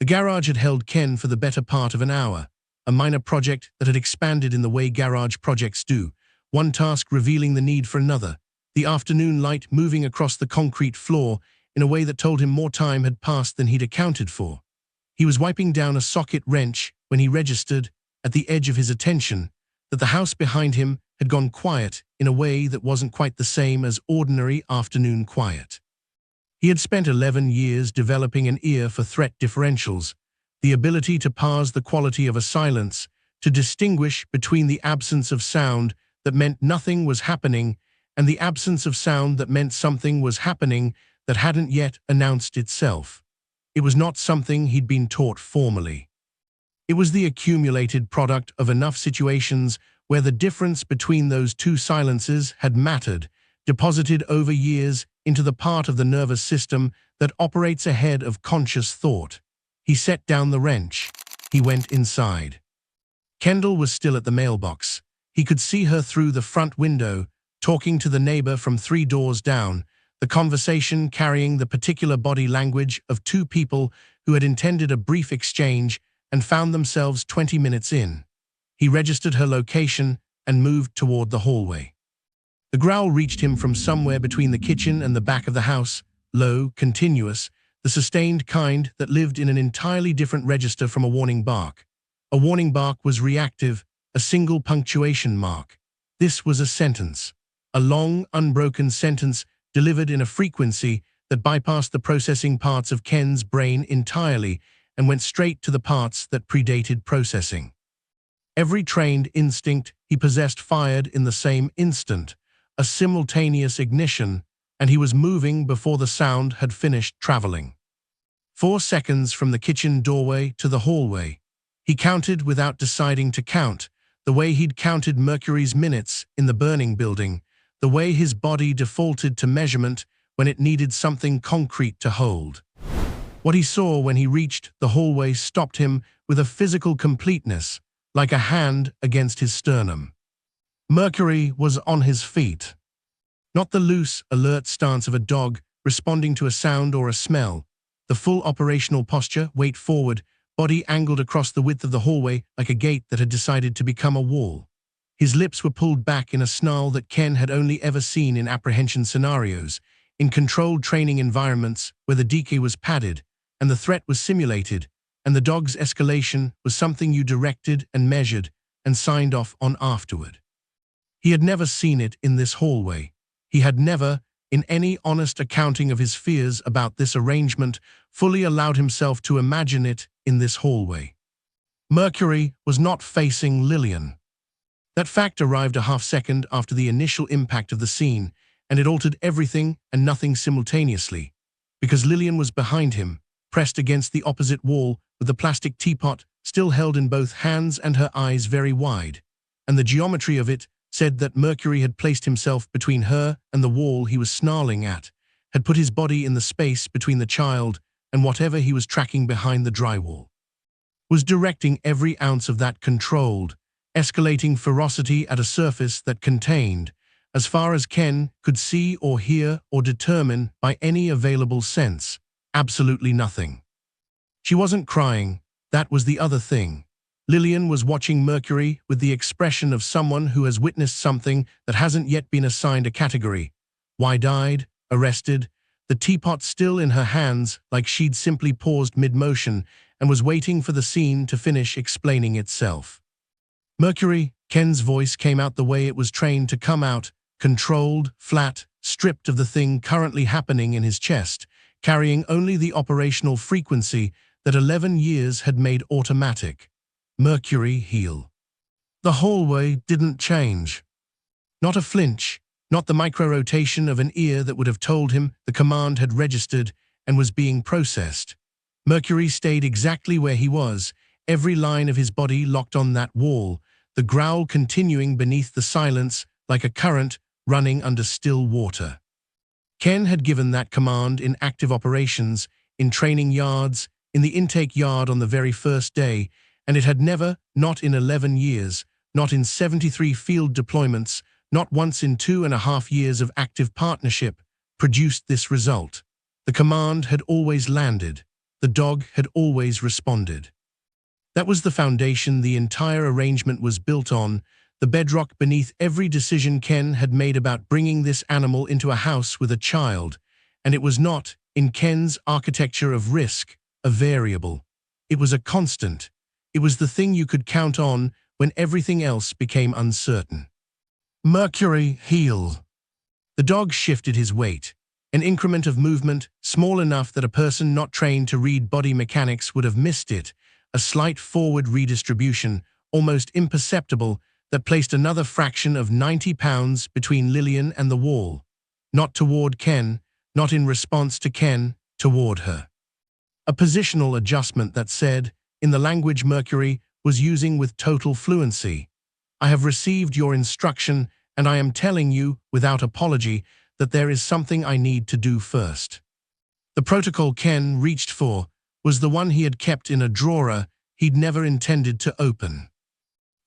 The garage had held Ken for the better part of an hour, a minor project that had expanded in the way garage projects do, one task revealing the need for another, the afternoon light moving across the concrete floor in a way that told him more time had passed than he'd accounted for. He was wiping down a socket wrench when he registered, at the edge of his attention, that the house behind him had gone quiet in a way that wasn't quite the same as ordinary afternoon quiet. He had spent 11 years developing an ear for threat differentials, the ability to parse the quality of a silence, to distinguish between the absence of sound that meant nothing was happening and the absence of sound that meant something was happening that hadn't yet announced itself. It was not something he'd been taught formally. It was the accumulated product of enough situations where the difference between those two silences had mattered, deposited over years into the part of the nervous system that operates ahead of conscious thought. He set down the wrench. He went inside. Kendall was still at the mailbox. He could see her through the front window, talking to the neighbor from 3 doors down, the conversation carrying the particular body language of 2 people who had intended a brief exchange and found themselves 20 minutes in. He registered her location and moved toward the hallway. The growl reached him from somewhere between the kitchen and the back of the house, low, continuous, the sustained kind that lived in an entirely different register from a warning bark. A warning bark was reactive, a single punctuation mark. This was a sentence. A long, unbroken sentence delivered in a frequency that bypassed the processing parts of Ken's brain entirely and went straight to the parts that predated processing. Every trained instinct he possessed fired in the same instant, a simultaneous ignition, and he was moving before the sound had finished traveling. 4 seconds from the kitchen doorway to the hallway. He counted without deciding to count, the way he'd counted Mercury's minutes in the burning building, the way his body defaulted to measurement when it needed something concrete to hold. What he saw when he reached the hallway stopped him with a physical completeness, like a hand against his sternum. Mercury was on his feet. Not the loose, alert stance of a dog responding to a sound or a smell. The full operational posture, weight forward, body angled across the width of the hallway like a gate that had decided to become a wall. His lips were pulled back in a snarl that Ken had only ever seen in apprehension scenarios, in controlled training environments where the decay was padded and the threat was simulated, and the dog's escalation was something you directed and measured and signed off on afterward. He had never seen it in this hallway. He had never, in any honest accounting of his fears about this arrangement, fully allowed himself to imagine it in this hallway. Mercury was not facing Lillian. That fact arrived a half-second after the initial impact of the scene, and it altered everything and nothing simultaneously, because Lillian was behind him, pressed against the opposite wall with the plastic teapot still held in both hands and her eyes very wide, and the geometry of it said that Mercury had placed himself between her and the wall he was snarling at, had put his body in the space between the child and whatever he was tracking behind the drywall. Was directing every ounce of that controlled, escalating ferocity at a surface that contained, as far as Ken could see or hear or determine by any available sense, absolutely nothing. She wasn't crying, that was the other thing. Lillian was watching Mercury with the expression of someone who has witnessed something that hasn't yet been assigned a category. Wide-eyed, arrested, the teapot still in her hands like she'd simply paused mid-motion and was waiting for the scene to finish explaining itself. Mercury, Ken's voice came out the way it was trained to come out, controlled, flat, stripped of the thing currently happening in his chest, carrying only the operational frequency that 11 years had made automatic. Mercury heal. The hallway didn't change. Not a flinch, not the micro-rotation of an ear that would have told him the command had registered and was being processed. Mercury stayed exactly where he was, every line of his body locked on that wall, the growl continuing beneath the silence like a current running under still water. Ken had given that command in active operations, in training yards, in the intake yard on the very first day, and it had never, not in 11 years, not in 73 field deployments, not once in 2.5 years of active partnership, produced this result. The command had always landed. The dog had always responded. That was the foundation the entire arrangement was built on, the bedrock beneath every decision Ken had made about bringing this animal into a house with a child, and it was not, in Ken's architecture of risk, a variable. It was a constant. It was the thing you could count on when everything else became uncertain. Mercury heel. The dog shifted his weight, an increment of movement small enough that a person not trained to read body mechanics would have missed it, a slight forward redistribution, almost imperceptible, that placed another fraction of 90 pounds between Lillian and the wall. Not toward Ken, not in response to Ken, toward her. A positional adjustment that said, in the language Mercury was using with total fluency, I have received your instruction and I am telling you, without apology, that there is something I need to do first. The protocol Ken reached for was the one he had kept in a drawer he'd never intended to open.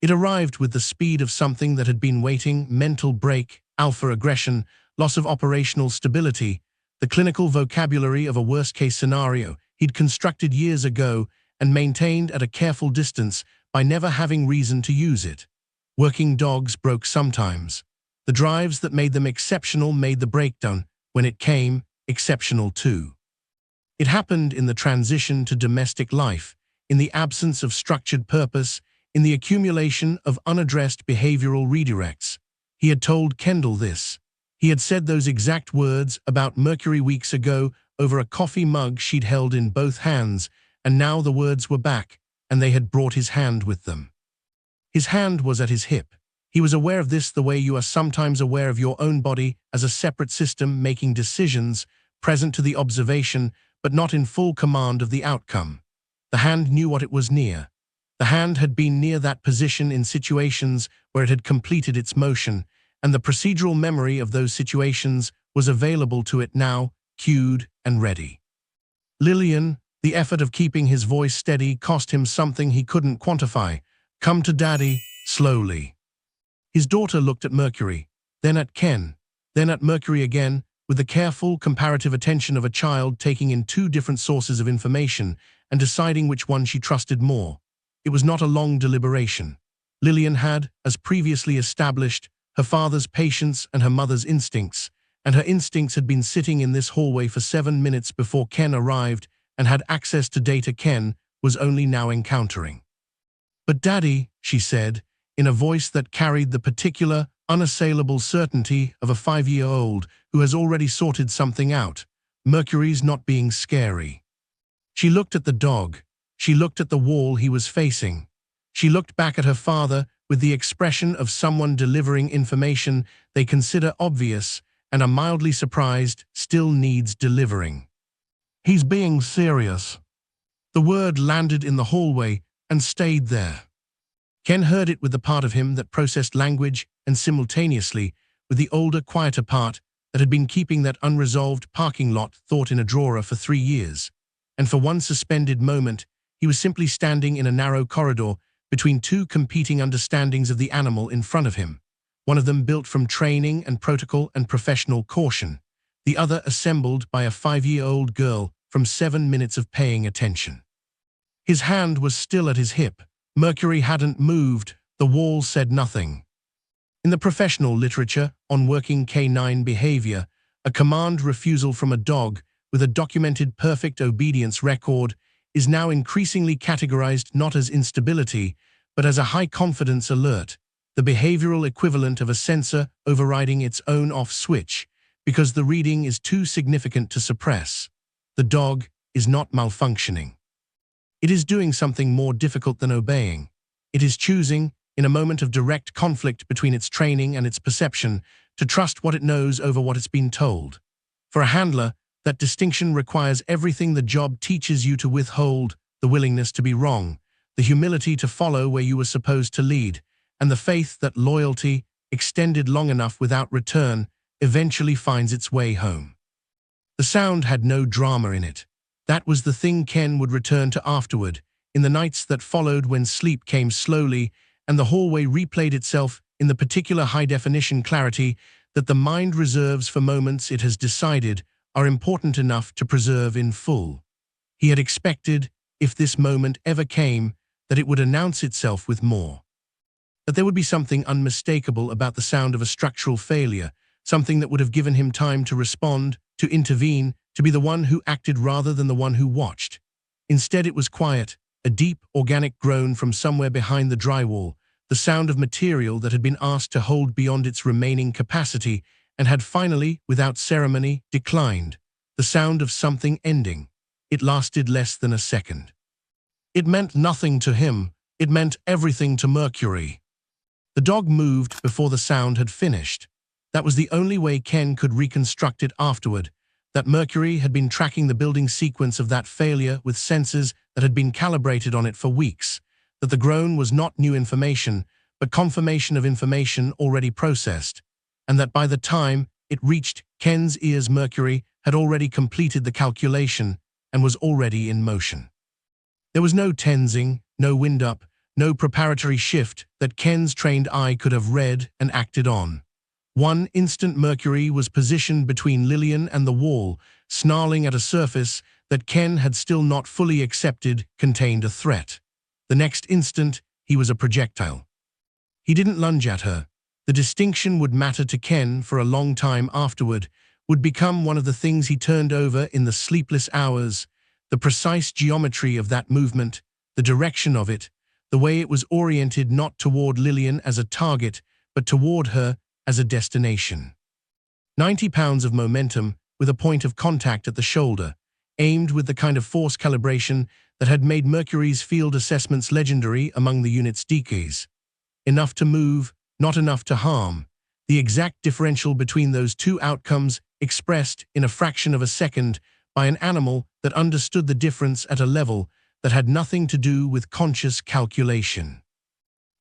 It arrived with the speed of something that had been waiting: mental break, alpha aggression, loss of operational stability, the clinical vocabulary of a worst-case scenario he'd constructed years ago and maintained at a careful distance by never having reason to use it. Working dogs broke sometimes. The drives that made them exceptional made the breakdown, when it came, exceptional too. It happened in the transition to domestic life, in the absence of structured purpose, in the accumulation of unaddressed behavioral redirects. He had told Kendall this. He had said those exact words about Mercury weeks ago over a coffee mug she'd held in both hands, and now the words were back, and they had brought his hand with them. His hand was at his hip. He was aware of this the way you are sometimes aware of your own body as a separate system making decisions, present to the observation, but not in full command of the outcome. The hand knew what it was near. The hand had been near that position in situations where it had completed its motion, and the procedural memory of those situations was available to it now, cued and ready. Lillian, the effort of keeping his voice steady cost him something he couldn't quantify. "Come to Daddy, slowly." His daughter looked at Mercury, then at Ken, then at Mercury again, with the careful, comparative attention of a child taking in two different sources of information and deciding which one she trusted more. It was not a long deliberation. Lillian had, as previously established, her father's patience and her mother's instincts, and her instincts had been sitting in this hallway for 7 minutes before Ken arrived and had access to data Ken was only now encountering. "But Daddy," she said, in a voice that carried the particular, unassailable certainty of a 5-year-old who has already sorted something out, "Mercury's not being scary." She looked at the dog. She looked at the wall he was facing. She looked back at her father with the expression of someone delivering information they consider obvious and are mildly surprised still needs delivering. "He's being serious." The word landed in the hallway and stayed there. Ken heard it with the part of him that processed language and simultaneously with the older, quieter part that had been keeping that unresolved parking lot thought in a drawer for 3 years. And for one suspended moment, he was simply standing in a narrow corridor between two competing understandings of the animal in front of him, one of them built from training and protocol and professional caution, the other assembled by a 5-year-old girl from 7 minutes of paying attention. His hand was still at his hip. Mercury hadn't moved. The wall said nothing. In the professional literature on working canine behavior, a command refusal from a dog with a documented perfect obedience record is now increasingly categorized not as instability, but as a high-confidence alert, the behavioral equivalent of a sensor overriding its own off switch, because the reading is too significant to suppress. The dog is not malfunctioning. It is doing something more difficult than obeying. It is choosing, in a moment of direct conflict between its training and its perception, to trust what it knows over what it's been told. For a handler, that distinction requires everything the job teaches you to withhold: the willingness to be wrong, the humility to follow where you were supposed to lead, and the faith that loyalty, extended long enough without return, eventually finds its way home. The sound had no drama in it. That was the thing Ken would return to afterward, in the nights that followed when sleep came slowly and the hallway replayed itself in the particular high-definition clarity that the mind reserves for moments it has decided are important enough to preserve in full. He had expected, if this moment ever came, that it would announce itself with more. That there would be something unmistakable about the sound of a structural failure, something that would have given him time to respond, to intervene, to be the one who acted rather than the one who watched. Instead it was quiet, a deep, organic groan from somewhere behind the drywall, the sound of material that had been asked to hold beyond its remaining capacity and had finally, without ceremony, declined, the sound of something ending. It lasted less than a second. It meant nothing to him. It meant everything to Mercury. The dog moved before the sound had finished. That was the only way Ken could reconstruct it afterward, that Mercury had been tracking the building sequence of that failure with sensors that had been calibrated on it for weeks, that the groan was not new information, but confirmation of information already processed, and that by the time it reached Ken's ears, Mercury had already completed the calculation and was already in motion. There was no tensing, no wind-up, no preparatory shift that Ken's trained eye could have read and acted on. One instant Mercury was positioned between Lillian and the wall, snarling at a surface that Ken had still not fully accepted contained a threat. The next instant, he was a projectile. He didn't lunge at her. The distinction would matter to Ken for a long time afterward, would become one of the things he turned over in the sleepless hours, The precise geometry of that movement, the direction of it, the way it was oriented not toward Lillian as a target, but toward her as a destination. 90 pounds of momentum with a point of contact at the shoulder, aimed with the kind of force calibration that had made Mercury's field assessments legendary among the unit's decades. Enough to move, not enough to harm. The exact differential between those two outcomes expressed in a fraction of a second by an animal that understood the difference at a level that had nothing to do with conscious calculation.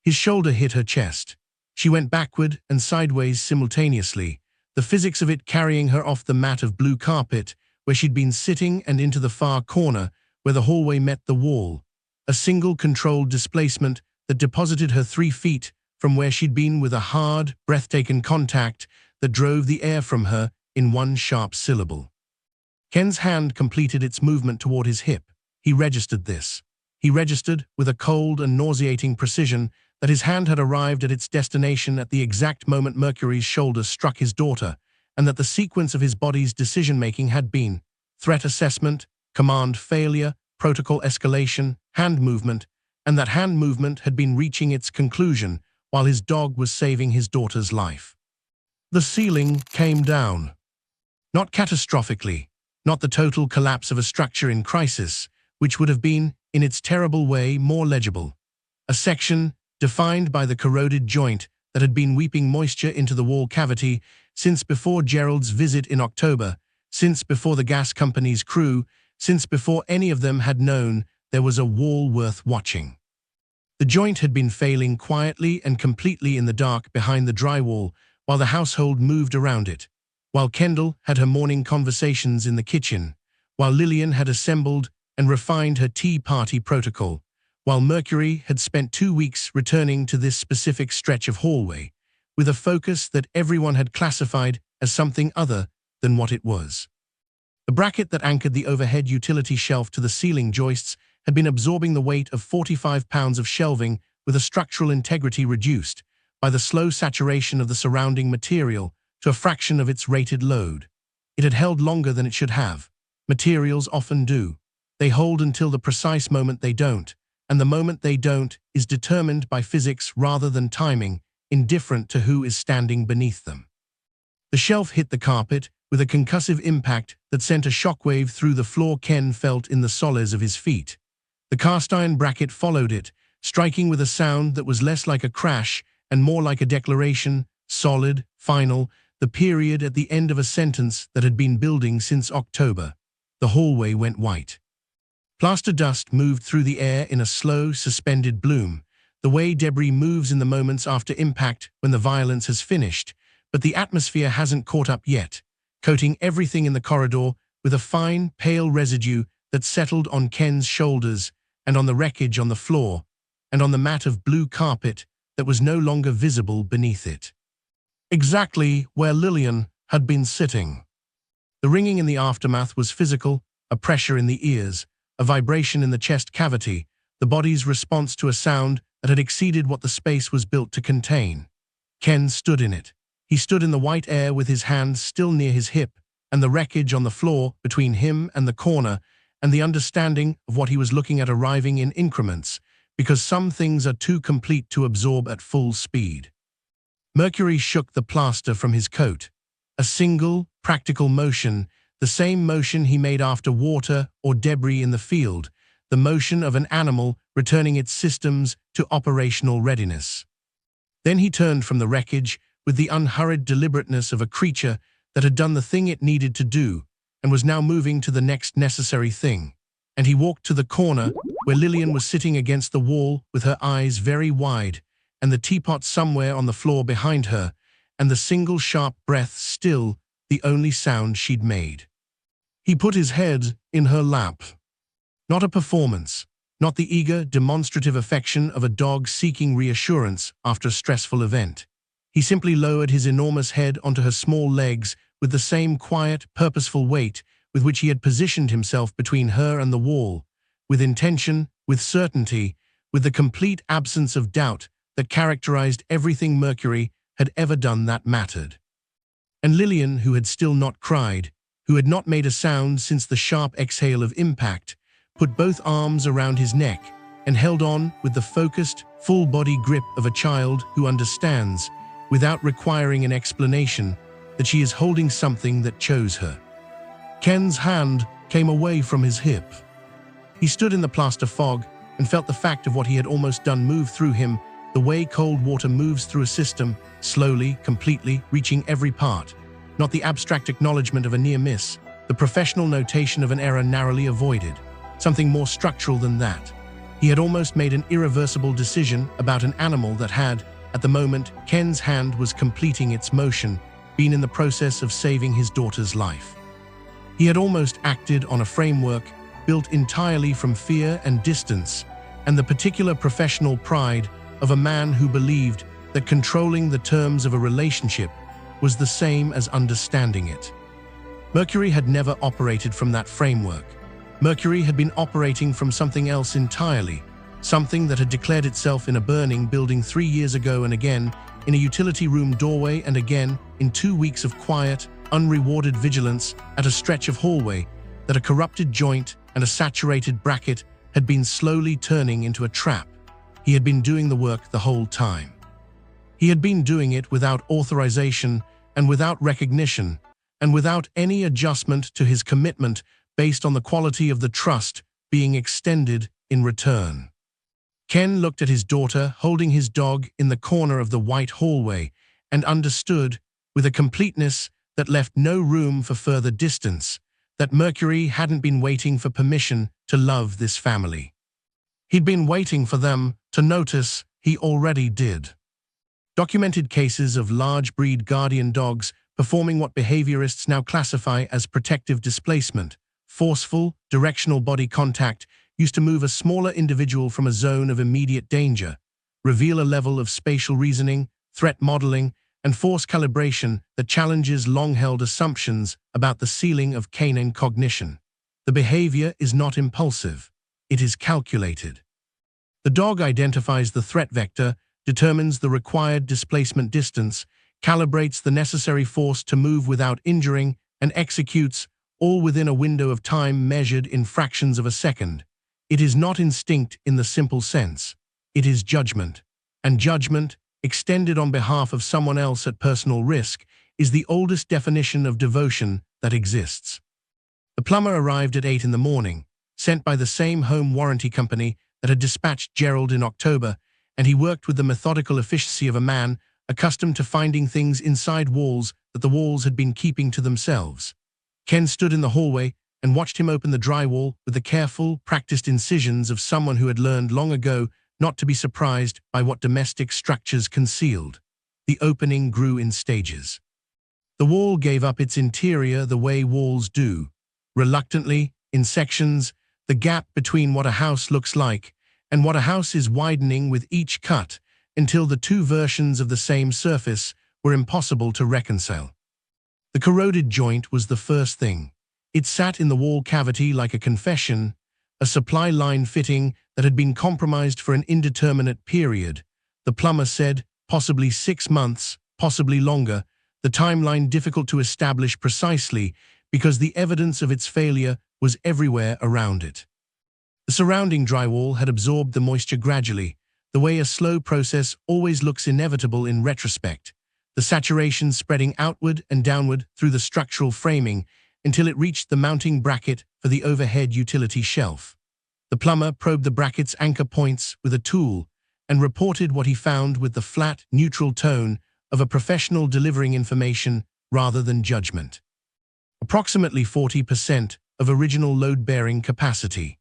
His shoulder hit her chest. She went backward and sideways simultaneously, the physics of it carrying her off the mat of blue carpet where she'd been sitting and into the far corner where the hallway met the wall, a single controlled displacement that deposited her 3 feet from where she'd been with a hard, breathtaking contact that drove the air from her in one sharp syllable. Ken's hand completed its movement toward his hip. He registered this. He registered, with a cold and nauseating precision, that his hand had arrived at its destination at the exact moment Mercury's shoulder struck his daughter, and that the sequence of his body's decision-making had been threat assessment, command failure, protocol escalation, hand movement, and that hand movement had been reaching its conclusion while his dog was saving his daughter's life. The ceiling came down. Not catastrophically, not the total collapse of a structure in crisis, which would have been, in its terrible way, more legible. A section defined by the corroded joint that had been weeping moisture into the wall cavity since before Gerald's visit in October, since before the gas company's crew, since before any of them had known there was a wall worth watching. The joint had been failing quietly and completely in the dark behind the drywall while the household moved around it, while Kendall had her morning conversations in the kitchen, while Lillian had assembled and refined her tea party protocol, while Mercury had spent 2 weeks returning to this specific stretch of hallway, with a focus that everyone had classified as something other than what it was. The bracket that anchored the overhead utility shelf to the ceiling joists had been absorbing the weight of 45 pounds of shelving with a structural integrity reduced by the slow saturation of the surrounding material to a fraction of its rated load. It had held longer than it should have. Materials often do. They hold until the precise moment they don't, and the moment they don't is determined by physics rather than timing, indifferent to who is standing beneath them. The shelf hit the carpet with a concussive impact that sent a shockwave through the floor. Ken felt in the soles of his feet. The cast-iron bracket followed it, striking with a sound that was less like a crash and more like a declaration, solid, final, the period at the end of a sentence that had been building since October. The hallway went white. Plaster dust moved through the air in a slow, suspended bloom, the way debris moves in the moments after impact when the violence has finished, but the atmosphere hasn't caught up yet, coating everything in the corridor with a fine, pale residue that settled on Ken's shoulders and on the wreckage on the floor, and on the mat of blue carpet that was no longer visible beneath it. Exactly where Lillian had been sitting. The ringing in the aftermath was physical, a pressure in the ears, a vibration in the chest cavity, the body's response to a sound that had exceeded what the space was built to contain. Ken stood in it. He stood in the white air with his hands still near his hip, and the wreckage on the floor between him and the corner, and the understanding of what he was looking at arriving in increments, because some things are too complete to absorb at full speed. Mercury shook the plaster from his coat. A single, practical motion, the same motion he made after water or debris in the field, the motion of an animal returning its systems to operational readiness. Then he turned from the wreckage with the unhurried deliberateness of a creature that had done the thing it needed to do and was now moving to the next necessary thing. And he walked to the corner where Lillian was sitting against the wall with her eyes very wide, and the teapot somewhere on the floor behind her, and the single sharp breath still the only sound she'd made. He put his head in her lap. Not a performance, not the eager, demonstrative affection of a dog seeking reassurance after a stressful event. He simply lowered his enormous head onto her small legs with the same quiet, purposeful weight with which he had positioned himself between her and the wall, with intention, with certainty, with the complete absence of doubt that characterized everything Mercury had ever done that mattered. And Lillian, who had still not cried, who had not made a sound since the sharp exhale of impact, put both arms around his neck and held on with the focused, full-body grip of a child who understands, without requiring an explanation, that she is holding something that chose her. Ken's hand came away from his hip. He stood in the plaster fog and felt the fact of what he had almost done move through him, the way cold water moves through a system, slowly, completely, reaching every part. Not the abstract acknowledgement of a near miss, the professional notation of an error narrowly avoided. Something more structural than that. He had almost made an irreversible decision about an animal that had, at the moment Ken's hand was completing its motion, been in the process of saving his daughter's life. He had almost acted on a framework built entirely from fear and distance, and the particular professional pride of a man who believed that controlling the terms of a relationship was the same as understanding it. Mercury had never operated from that framework. Mercury had been operating from something else entirely, something that had declared itself in a burning building 3 years ago, and again in a utility room doorway, and again in 2 weeks of quiet, unrewarded vigilance at a stretch of hallway that a corrupted joint and a saturated bracket had been slowly turning into a trap. He had been doing the work the whole time. He had been doing it without authorization and without recognition, and without any adjustment to his commitment based on the quality of the trust being extended in return. Ken looked at his daughter holding his dog in the corner of the white hallway and understood, with a completeness that left no room for further distance, that Mercury hadn't been waiting for permission to love this family. He'd been waiting for them to notice he already did. Documented cases of large breed guardian dogs performing what behaviorists now classify as protective displacement, forceful, directional body contact used to move a smaller individual from a zone of immediate danger, reveal a level of spatial reasoning, threat modeling, and force calibration that challenges long-held assumptions about the ceiling of canine cognition. The behavior is not impulsive, it is calculated. The dog identifies the threat vector, determines the required displacement distance, calibrates the necessary force to move without injuring, and executes, all within a window of time measured in fractions of a second. It is not instinct in the simple sense. It is judgment. And judgment, extended on behalf of someone else at personal risk, is the oldest definition of devotion that exists. The plumber arrived at 8 in the morning, sent by the same home warranty company that had dispatched Gerald in October, and he worked with the methodical efficiency of a man accustomed to finding things inside walls that the walls had been keeping to themselves. Ken stood in the hallway and watched him open the drywall with the careful, practiced incisions of someone who had learned long ago not to be surprised by what domestic structures concealed. The opening grew in stages. The wall gave up its interior the way walls do, reluctantly, in sections, the gap between what a house looks like and what a house is widening with each cut, until the two versions of the same surface were impossible to reconcile. The corroded joint was the first thing. It sat in the wall cavity like a confession, a supply line fitting that had been compromised for an indeterminate period. The plumber said, possibly 6 months, possibly longer, the timeline difficult to establish precisely because the evidence of its failure was everywhere around it. The surrounding drywall had absorbed the moisture gradually, the way a slow process always looks inevitable in retrospect, the saturation spreading outward and downward through the structural framing until it reached the mounting bracket for the overhead utility shelf. The plumber probed the bracket's anchor points with a tool and reported what he found with the flat, neutral tone of a professional delivering information rather than judgment. Approximately 40% of original load-bearing capacity.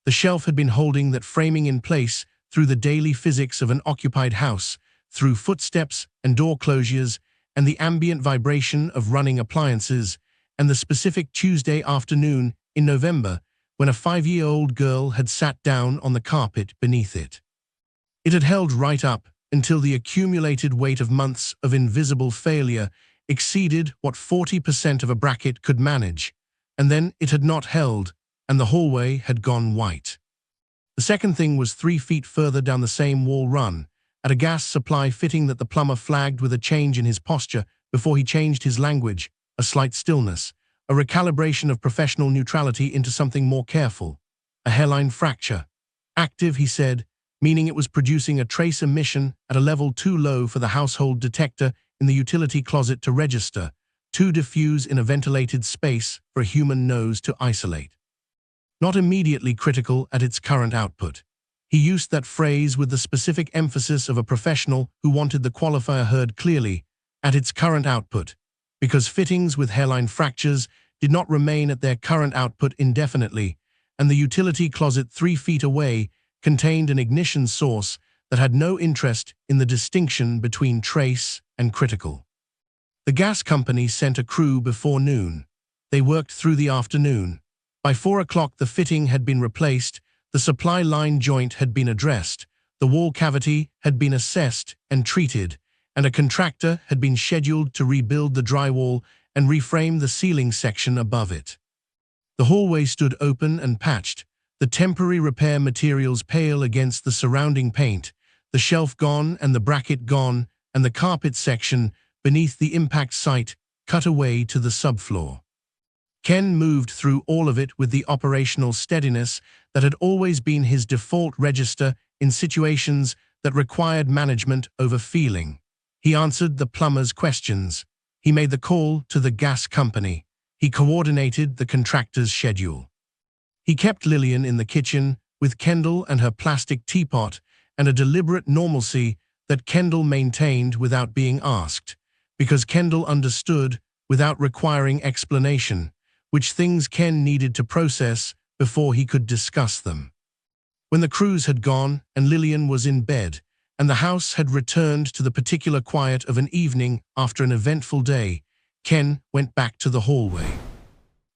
The shelf had been holding that framing in place through the daily physics of an occupied house, through footsteps and door closures and the ambient vibration of running appliances, and the specific Tuesday afternoon in November when a 5-year-old girl had sat down on the carpet beneath it. It had held right up until the accumulated weight of months of invisible failure exceeded what 40% of a bracket could manage, and then it had not held, and the hallway had gone white. The second thing was 3 feet further down the same wall run, at a gas supply fitting that the plumber flagged with a change in his posture before he changed his language, a slight stillness, a recalibration of professional neutrality into something more careful. A hairline fracture. Active, he said, meaning it was producing a trace emission at a level too low for the household detector in the utility closet to register, too diffuse in a ventilated space for a human nose to isolate. Not immediately critical at its current output. He used that phrase with the specific emphasis of a professional who wanted the qualifier heard clearly, at its current output, because fittings with hairline fractures did not remain at their current output indefinitely, and the utility closet 3 feet away contained an ignition source that had no interest in the distinction between trace and critical. The gas company sent a crew before noon. They worked through the afternoon. By 4 o'clock the fitting had been replaced, the supply line joint had been addressed, the wall cavity had been assessed and treated, and a contractor had been scheduled to rebuild the drywall and reframe the ceiling section above it. The hallway stood open and patched, the temporary repair materials pale against the surrounding paint, the shelf gone and the bracket gone, and the carpet section beneath the impact site cut away to the subfloor. Ken moved through all of it with the operational steadiness that had always been his default register in situations that required management over feeling. He answered the plumber's questions. He made the call to the gas company. He coordinated the contractor's schedule. He kept Lillian in the kitchen with Kendall and her plastic teapot and a deliberate normalcy that Kendall maintained without being asked, because Kendall understood without requiring explanation which things Ken needed to process before he could discuss them. When the crews had gone and Lillian was in bed, and the house had returned to the particular quiet of an evening after an eventful day, Ken went back to the hallway.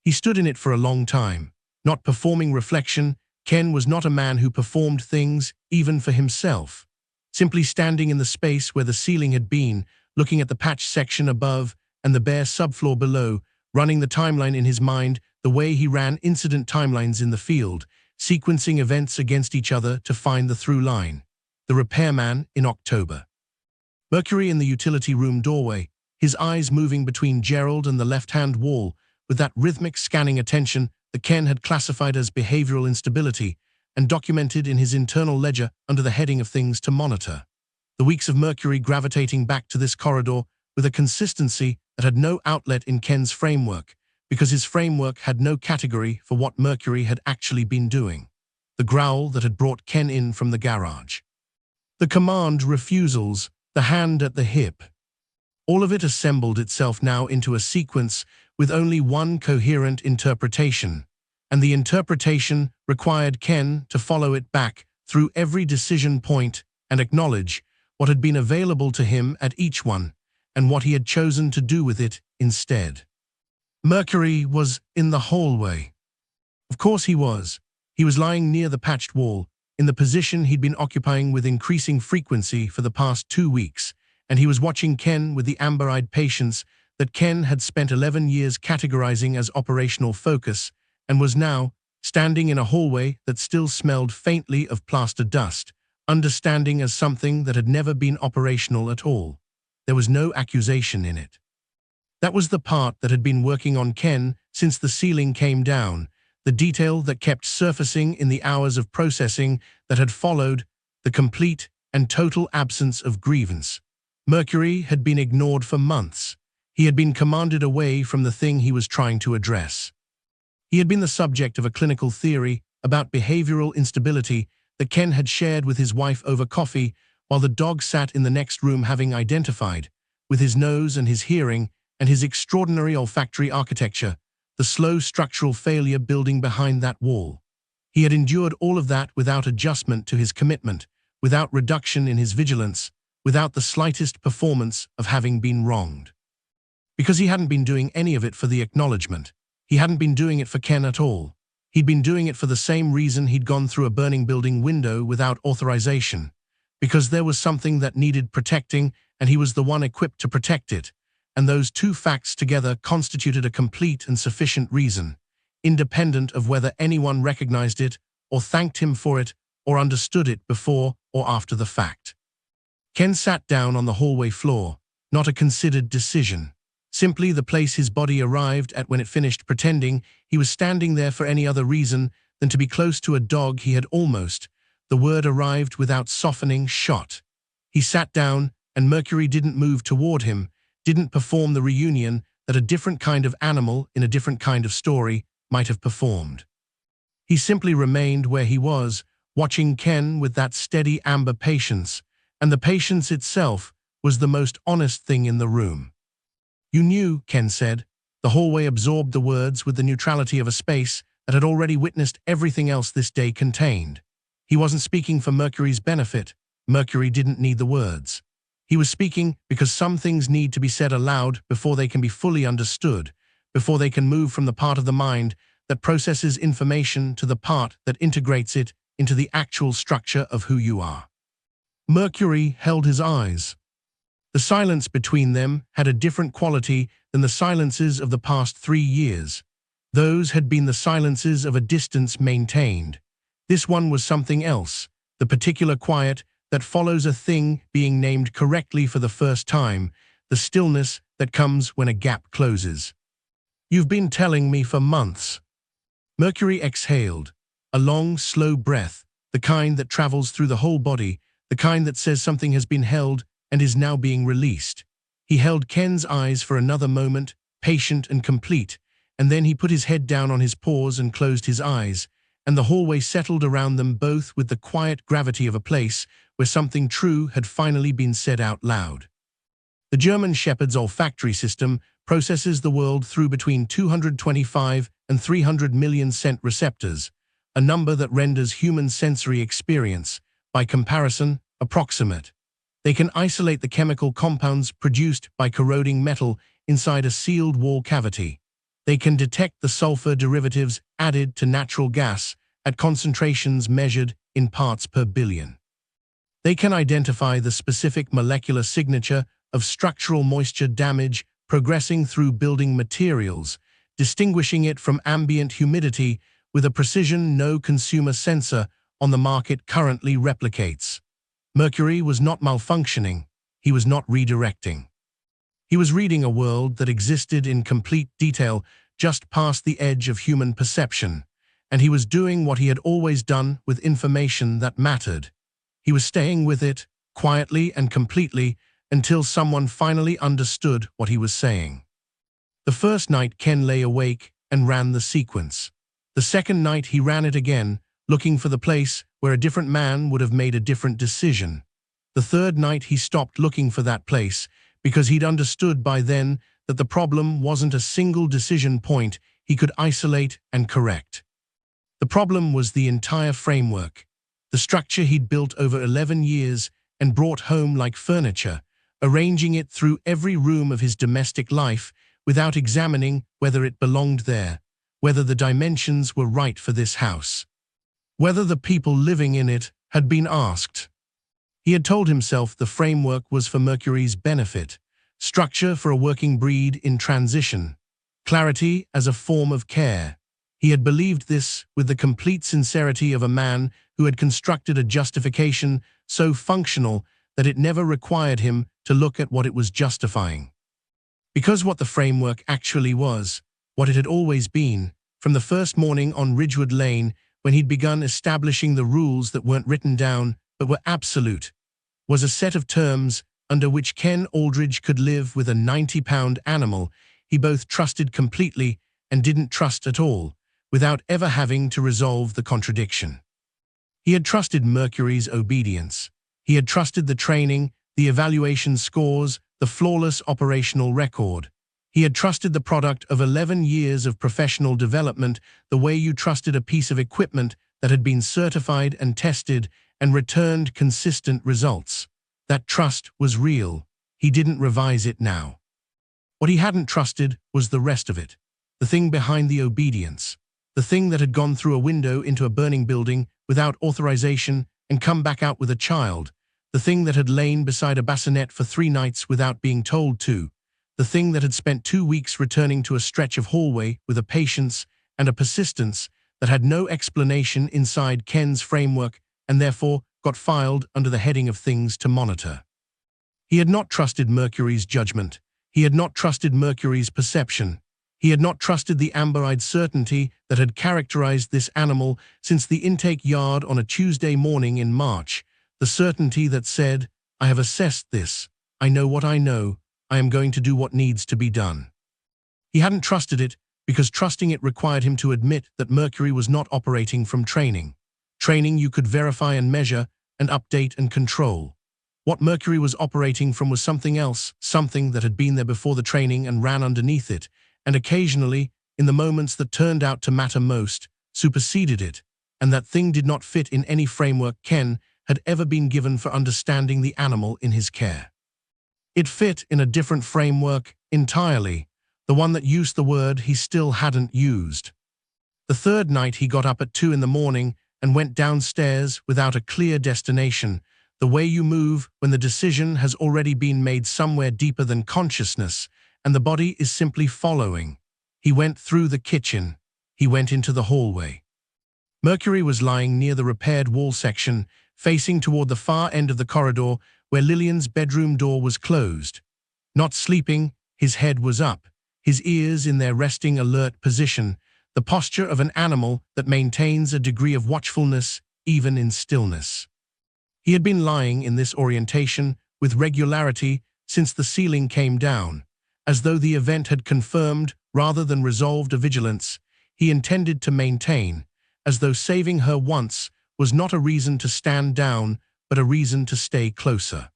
He stood in it for a long time. Not performing reflection, Ken was not a man who performed things even for himself. Simply standing in the space where the ceiling had been, looking at the patch section above and the bare subfloor below, running the timeline in his mind the way he ran incident timelines in the field, sequencing events against each other to find the through line. The repairman in October. Mercury in the utility room doorway, his eyes moving between Gerald and the left-hand wall with that rhythmic scanning attention that Ken had classified as behavioral instability and documented in his internal ledger under the heading of things to monitor. The weeks of Mercury gravitating back to this corridor with a consistency that had no outlet in Ken's framework, because his framework had no category for what Mercury had actually been doing. The growl that had brought Ken in from the garage. The command refusals, the hand at the hip. All of it assembled itself now into a sequence with only one coherent interpretation, and the interpretation required Ken to follow it back through every decision point and acknowledge what had been available to him at each one, and what he had chosen to do with it instead. Mercury was in the hallway. Of course he was. He was lying near the patched wall, in the position he'd been occupying with increasing frequency for the past 2 weeks, and he was watching Ken with the amber-eyed patience that Ken had spent 11 years categorizing as operational focus, and was now standing in a hallway that still smelled faintly of plaster dust, understanding as something that had never been operational at all. There was no accusation in it. That was the part that had been working on Ken since the ceiling came down, the detail that kept surfacing in the hours of processing that had followed, the complete and total absence of grievance. Mercury had been ignored for months. He had been commanded away from the thing he was trying to address. He had been the subject of a clinical theory about behavioral instability that Ken had shared with his wife over coffee while the dog sat in the next room, having identified, with his nose and his hearing and his extraordinary olfactory architecture, the slow structural failure building behind that wall. He had endured all of that without adjustment to his commitment, without reduction in his vigilance, without the slightest performance of having been wronged. Because he hadn't been doing any of it for the acknowledgement. He hadn't been doing it for Ken at all. He'd been doing it for the same reason he'd gone through a burning building window without authorization. Because there was something that needed protecting, and he was the one equipped to protect it, and those two facts together constituted a complete and sufficient reason, independent of whether anyone recognized it, or thanked him for it, or understood it before or after the fact. Ken sat down on the hallway floor, not a considered decision. simply the place his body arrived at when it finished pretending he was standing there for any other reason than to be close to a dog he had almost, the word arrived without softening, shot. He sat down, and Mercury didn't move toward him, didn't perform the reunion that a different kind of animal in a different kind of story might have performed. He simply remained where he was, watching Ken with that steady amber patience, and the patience itself was the most honest thing in the room. "You knew," Ken said. The hallway absorbed the words with the neutrality of a space that had already witnessed everything else this day contained. He wasn't speaking for Mercury's benefit. Mercury didn't need the words. He was speaking because some things need to be said aloud before they can be fully understood, before they can move from the part of the mind that processes information to the part that integrates it into the actual structure of who you are. Mercury held his eyes. The silence between them had a different quality than the silences of the past 3 years. Those had been the silences of a distance maintained. This one was something else, the particular quiet that follows a thing being named correctly for the first time, the stillness that comes when a gap closes. "You've been telling me for months." Mercury exhaled, a long, slow breath, the kind that travels through the whole body, the kind that says something has been held and is now being released. He held Ken's eyes for another moment, patient and complete, and then he put his head down on his paws and closed his eyes, and the hallway settled around them both with the quiet gravity of a place where something true had finally been said out loud. The German Shepherd's olfactory system processes the world through between 225 and 300 million scent receptors, a number that renders human sensory experience, by comparison, approximate. They can isolate the chemical compounds produced by corroding metal inside a sealed wall cavity. They can detect the sulfur derivatives added to natural gas at concentrations measured in parts per billion. They can identify the specific molecular signature of structural moisture damage progressing through building materials, distinguishing it from ambient humidity with a precision no consumer sensor on the market currently replicates. Mercury was not malfunctioning, he was not redirecting. He was reading a world that existed in complete detail just past the edge of human perception, and he was doing what he had always done with information that mattered. He was staying with it, quietly and completely, until someone finally understood what he was saying. The first night Ken lay awake and ran the sequence. The second night he ran it again, looking for the place where a different man would have made a different decision. The third night he stopped looking for that place, because he'd understood by then that the problem wasn't a single decision point he could isolate and correct. The problem was the entire framework, the structure he'd built over 11 years and brought home like furniture, arranging it through every room of his domestic life without examining whether it belonged there, whether the dimensions were right for this house, whether the people living in it had been asked. He had told himself the framework was for Mercury's benefit, structure for a working breed in transition, clarity as a form of care. He had believed this with the complete sincerity of a man who had constructed a justification so functional that it never required him to look at what it was justifying. Because what the framework actually was, what it had always been, from the first morning on Ridgewood Lane when he'd begun establishing the rules that weren't written down but were absolute, was a set of terms under which Ken Aldridge could live with a 90-pound animal he both trusted completely and didn't trust at all, without ever having to resolve the contradiction. He had trusted Mercury's obedience. He had trusted the training, the evaluation scores, the flawless operational record. He had trusted the product of 11 years of professional development the way you trusted a piece of equipment that had been certified and tested and returned consistent results. That trust was real. He didn't revise it now. What he hadn't trusted was the rest of it, the thing behind the obedience, the thing that had gone through a window into a burning building without authorization and come back out with a child, the thing that had lain beside a bassinet for 3 nights without being told to, the thing that had spent 2 weeks returning to a stretch of hallway with a patience and a persistence that had no explanation inside Ken's framework and therefore got filed under the heading of things to monitor. He had not trusted Mercury's judgment. He had not trusted Mercury's perception. He had not trusted the amber-eyed certainty that had characterized this animal since the intake yard on a Tuesday morning in March, the certainty that said, "I have assessed this. I know what I know. I am going to do what needs to be done." He hadn't trusted it because trusting it required him to admit that Mercury was not operating from training. Training you could verify and measure and update and control. What Mercury was operating from was something else, something that had been there before the training and ran underneath it, and occasionally, in the moments that turned out to matter most, superseded it, and that thing did not fit in any framework Ken had ever been given for understanding the animal in his care. It fit in a different framework entirely, the one that used the word he still hadn't used. The third night he got up at 2 in the morning and went downstairs without a clear destination, the way you move when the decision has already been made somewhere deeper than consciousness, and the body is simply following. He went through the kitchen. He went into the hallway. Mercury was lying near the repaired wall section, facing toward the far end of the corridor where Lillian's bedroom door was closed. Not sleeping, his head was up, his ears in their resting alert position, the posture of an animal that maintains a degree of watchfulness even in stillness. He had been lying in this orientation with regularity since the ceiling came down, as though the event had confirmed rather than resolved a vigilance he intended to maintain, as though saving her once was not a reason to stand down, but a reason to stay closer.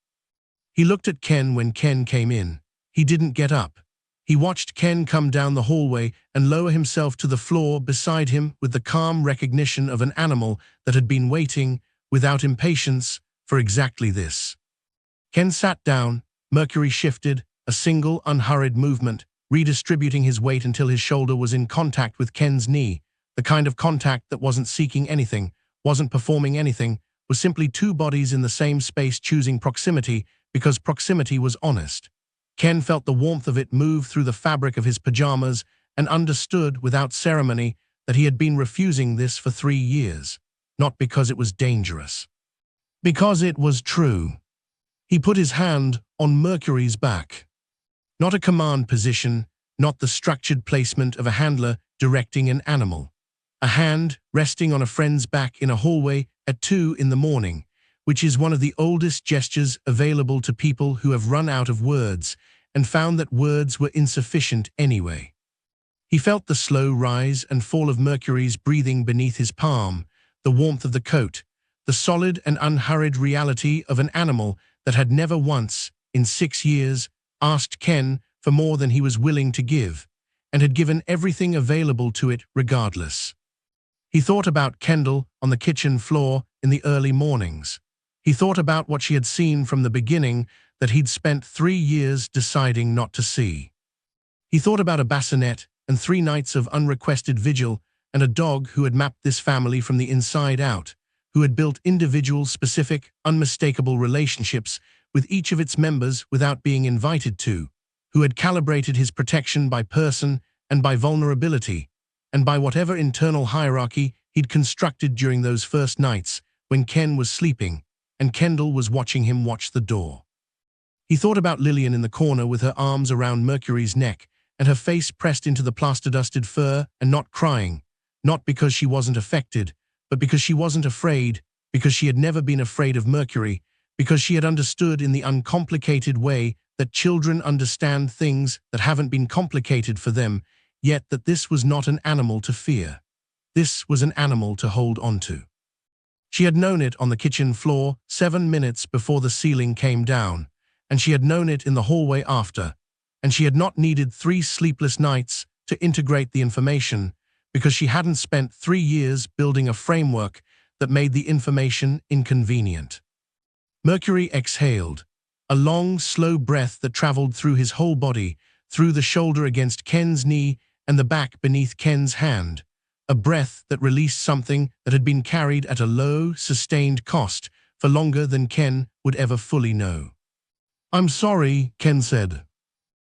He looked at Ken when Ken came in. He didn't get up. He watched Ken come down the hallway and lower himself to the floor beside him with the calm recognition of an animal that had been waiting, without impatience, for exactly this. Ken sat down. Mercury shifted, a single, unhurried movement, redistributing his weight until his shoulder was in contact with Ken's knee, the kind of contact that wasn't seeking anything, wasn't performing anything, was simply two bodies in the same space choosing proximity because proximity was honest. Ken felt the warmth of it move through the fabric of his pajamas and understood without ceremony that he had been refusing this for 3 years, not because it was dangerous. Because it was true. He put his hand on Mercury's back. Not a command position, not the structured placement of a handler directing an animal. A hand resting on a friend's back in a hallway at 2 in the morning, which is one of the oldest gestures available to people who have run out of words and found that words were insufficient anyway. He felt the slow rise and fall of Mercury's breathing beneath his palm, the warmth of the coat, the solid and unhurried reality of an animal that had never once, in 6 years, asked Ken for more than he was willing to give, and had given everything available to it regardless. He thought about Kendall on the kitchen floor in the early mornings. He thought about what she had seen from the beginning that he'd spent 3 years deciding not to see. He thought about a bassinet and 3 nights of unrequested vigil and a dog who had mapped this family from the inside out, who had built individual, specific, unmistakable relationships with each of its members without being invited to, who had calibrated his protection by person and by vulnerability, and by whatever internal hierarchy he'd constructed during those first nights when Ken was sleeping and Kendall was watching him watch the door. He thought about Lillian in the corner with her arms around Mercury's neck and her face pressed into the plaster-dusted fur and not crying, not because she wasn't affected, but because she wasn't afraid, because she had never been afraid of Mercury, because she had understood in the uncomplicated way that children understand things that haven't been complicated for them, yet that this was not an animal to fear. This was an animal to hold onto. She had known it on the kitchen floor 7 minutes before the ceiling came down, and she had known it in the hallway after, and she had not needed 3 sleepless nights to integrate the information because she hadn't spent 3 years building a framework that made the information inconvenient. Mercury exhaled, a long, slow breath that traveled through his whole body, through the shoulder against Ken's knee and the back beneath Ken's hand, a breath that released something that had been carried at a low, sustained cost for longer than Ken would ever fully know. "I'm sorry," Ken said.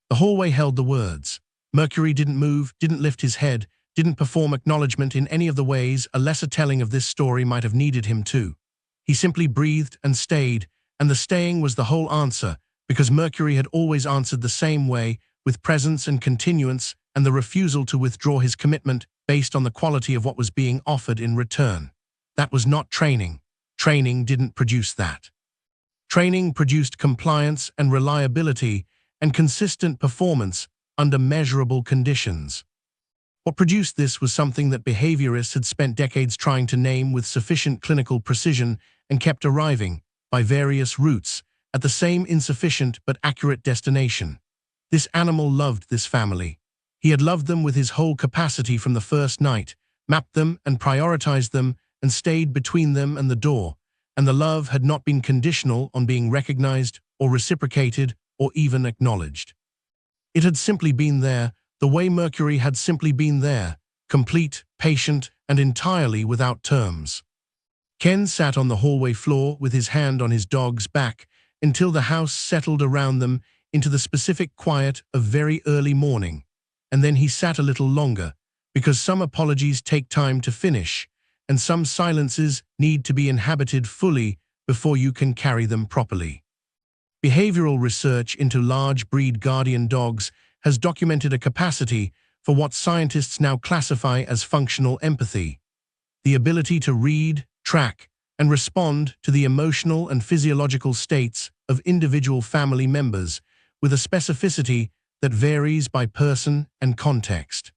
The hallway held the words. Mercury didn't move, didn't lift his head, didn't perform acknowledgement in any of the ways a lesser telling of this story might have needed him to. He simply breathed and stayed, and the staying was the whole answer, because Mercury had always answered the same way, with presence and continuance, and the refusal to withdraw his commitment based on the quality of what was being offered in return. That was not training. Training didn't produce that. Training produced compliance and reliability and consistent performance under measurable conditions. What produced this was something that behaviorists had spent decades trying to name with sufficient clinical precision and kept arriving, by various routes, at the same insufficient but accurate destination. This animal loved this family. He had loved them with his whole capacity from the first night, mapped them and prioritized them, and stayed between them and the door, and the love had not been conditional on being recognized or reciprocated or even acknowledged. It had simply been there, the way Mercury had simply been there, complete, patient, and entirely without terms. Ken sat on the hallway floor with his hand on his dog's back until the house settled around them into the specific quiet of very early morning, and then he sat a little longer, because some apologies take time to finish, and some silences need to be inhabited fully before you can carry them properly. Behavioral research into large breed guardian dogs has documented a capacity for what scientists now classify as functional empathy, the ability to read, track, and respond to the emotional and physiological states of individual family members with a specificity that varies by person and context.